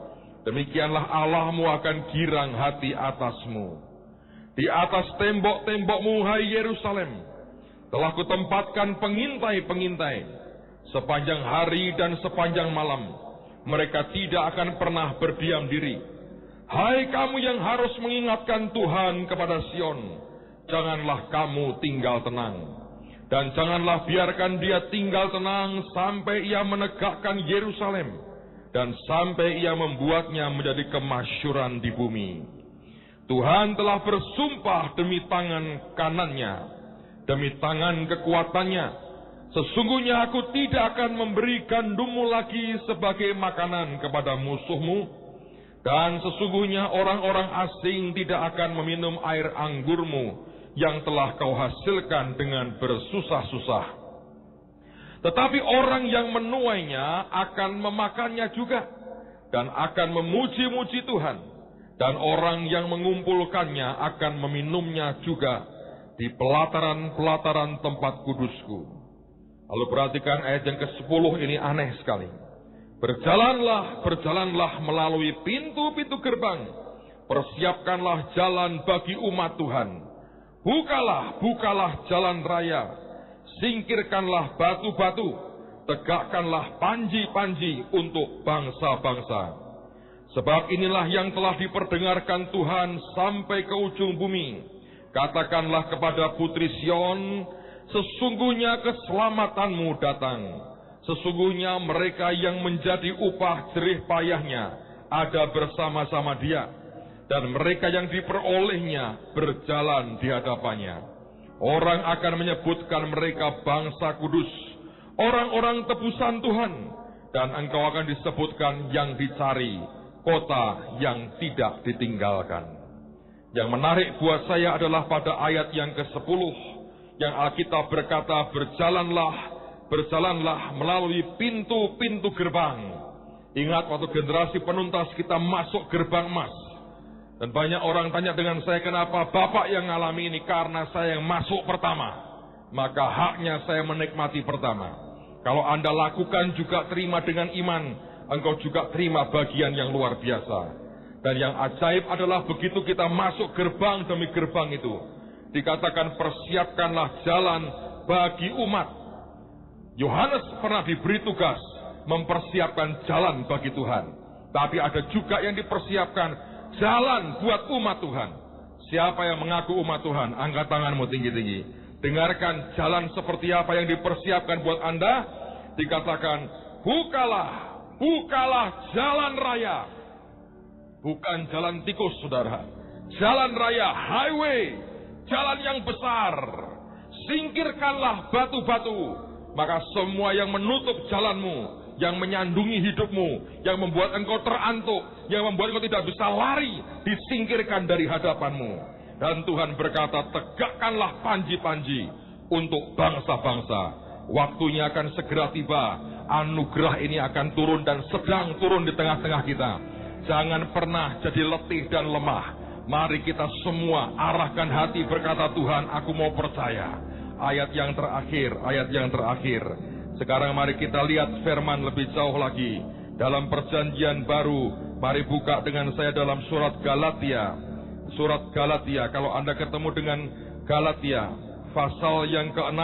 demikianlah Allahmu akan girang hati atasmu. Di atas tembok-tembokmu, hai Yerusalem, telah kutempatkan pengintai-pengintai. Sepanjang hari dan sepanjang malam, mereka tidak akan pernah berdiam diri. Hai kamu yang harus mengingatkan Tuhan kepada Sion, janganlah kamu tinggal tenang. Dan janganlah biarkan dia tinggal tenang sampai ia menegakkan Yerusalem, dan sampai ia membuatnya menjadi kemasyhuran di bumi. Tuhan telah bersumpah demi tangan kanannya, demi tangan kekuatannya, sesungguhnya aku tidak akan memberi gandummu lagi sebagai makanan kepada musuhmu, dan sesungguhnya orang-orang asing tidak akan meminum air anggurmu yang telah kau hasilkan dengan bersusah-susah. Tetapi orang yang menuainya akan memakannya juga, dan akan memuji-muji Tuhan. Dan orang yang mengumpulkannya akan meminumnya juga di pelataran-pelataran tempat kudusku. Lalu perhatikan ayat yang ke-10 ini aneh sekali. Berjalanlah, berjalanlah melalui pintu-pintu gerbang. Persiapkanlah jalan bagi umat Tuhan. Bukalah, bukalah jalan raya. Singkirkanlah batu-batu. Tegakkanlah panji-panji untuk bangsa-bangsa. Sebab inilah yang telah diperdengarkan Tuhan sampai ke ujung bumi. Katakanlah kepada putri Sion, sesungguhnya keselamatanmu datang. Sesungguhnya mereka yang menjadi upah jerih payahnya ada bersama-sama dia. Dan mereka yang diperolehnya berjalan di hadapannya. Orang akan menyebutkan mereka bangsa kudus, orang-orang tebusan Tuhan. Dan engkau akan disebutkan yang dicari, kota yang tidak ditinggalkan. Yang menarik buat saya adalah pada ayat yang ke-10, yang Alkitab berkata, berjalanlah, berjalanlah melalui pintu-pintu gerbang. Ingat waktu generasi penuntas kita masuk gerbang emas. Dan banyak orang tanya dengan saya, kenapa Bapak yang ngalami ini? Karena saya yang masuk pertama. Maka haknya saya menikmati pertama. Kalau Anda lakukan juga terima dengan iman, engkau juga terima bagian yang luar biasa. Dan yang ajaib adalah begitu kita masuk gerbang demi gerbang itu, dikatakan persiapkanlah jalan bagi umat. Yohanes pernah diberi tugas mempersiapkan jalan bagi Tuhan. Tapi ada juga yang dipersiapkan jalan buat umat Tuhan. Siapa yang mengaku umat Tuhan? Angkat tanganmu tinggi-tinggi. Dengarkan jalan seperti apa yang dipersiapkan buat Anda. Dikatakan, bukalah, bukalah jalan raya. Bukan jalan tikus, saudara. Jalan raya, highway. Jalan yang besar. Singkirkanlah batu-batu. Maka semua yang menutup jalanmu, yang menyandungi hidupmu, yang membuat engkau terantuk, yang membuat engkau tidak bisa lari, disingkirkan dari hadapanmu. Dan Tuhan berkata, tegakkanlah panji-panji untuk bangsa-bangsa. Waktunya akan segera tiba. Anugerah ini akan turun dan sedang turun di tengah-tengah kita. Jangan pernah jadi letih dan lemah. Mari kita semua arahkan hati berkata, Tuhan, aku mau percaya. Ayat yang terakhir, ayat yang terakhir. Sekarang mari kita lihat firman lebih jauh lagi. Dalam perjanjian baru, mari buka dengan saya dalam surat Galatia. Surat Galatia, kalau Anda ketemu dengan Galatia, pasal yang ke-6,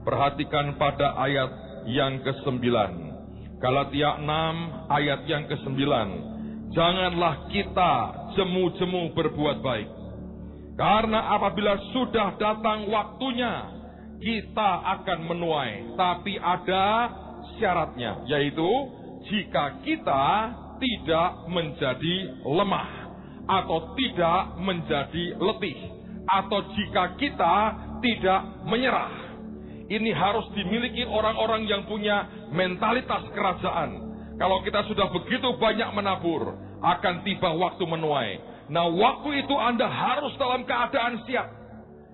perhatikan pada ayat yang ke-9. Galatia 6, ayat yang ke-9. Janganlah kita jemu-jemu berbuat baik. Karena apabila sudah datang waktunya, kita akan menuai. Tapi ada syaratnya, yaitu jika kita tidak menjadi lemah, atau tidak menjadi letih, atau jika kita tidak menyerah. Ini harus dimiliki orang-orang yang punya mentalitas kerajaan. Kalau kita sudah begitu banyak menabur, akan tiba waktu menuai. Nah, waktu itu Anda harus dalam keadaan siap.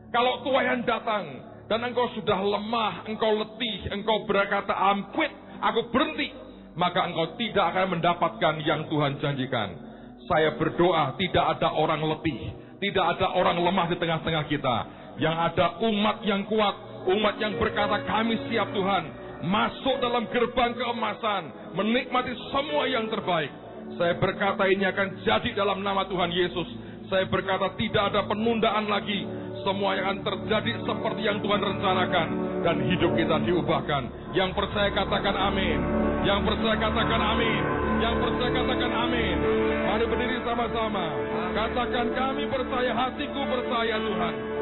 Kalau tuaian datang dan engkau sudah lemah, engkau letih, engkau berkata, I'm quit, aku berhenti, maka engkau tidak akan mendapatkan yang Tuhan janjikan. Saya berdoa tidak ada orang letih, tidak ada orang lemah di tengah-tengah kita. Yang ada umat yang kuat, umat yang berkata, kami siap Tuhan, masuk dalam gerbang keemasan, menikmati semua yang terbaik. Saya berkata ini akan jadi dalam nama Tuhan Yesus. Saya berkata tidak ada penundaan lagi. Semua yang akan terjadi seperti yang Tuhan rencanakan. Dan hidup kita diubahkan. Yang percaya katakan amin. Yang percaya katakan amin. Yang percaya katakan amin. Mari berdiri sama-sama. Katakan kami percaya, hatiku percaya Tuhan.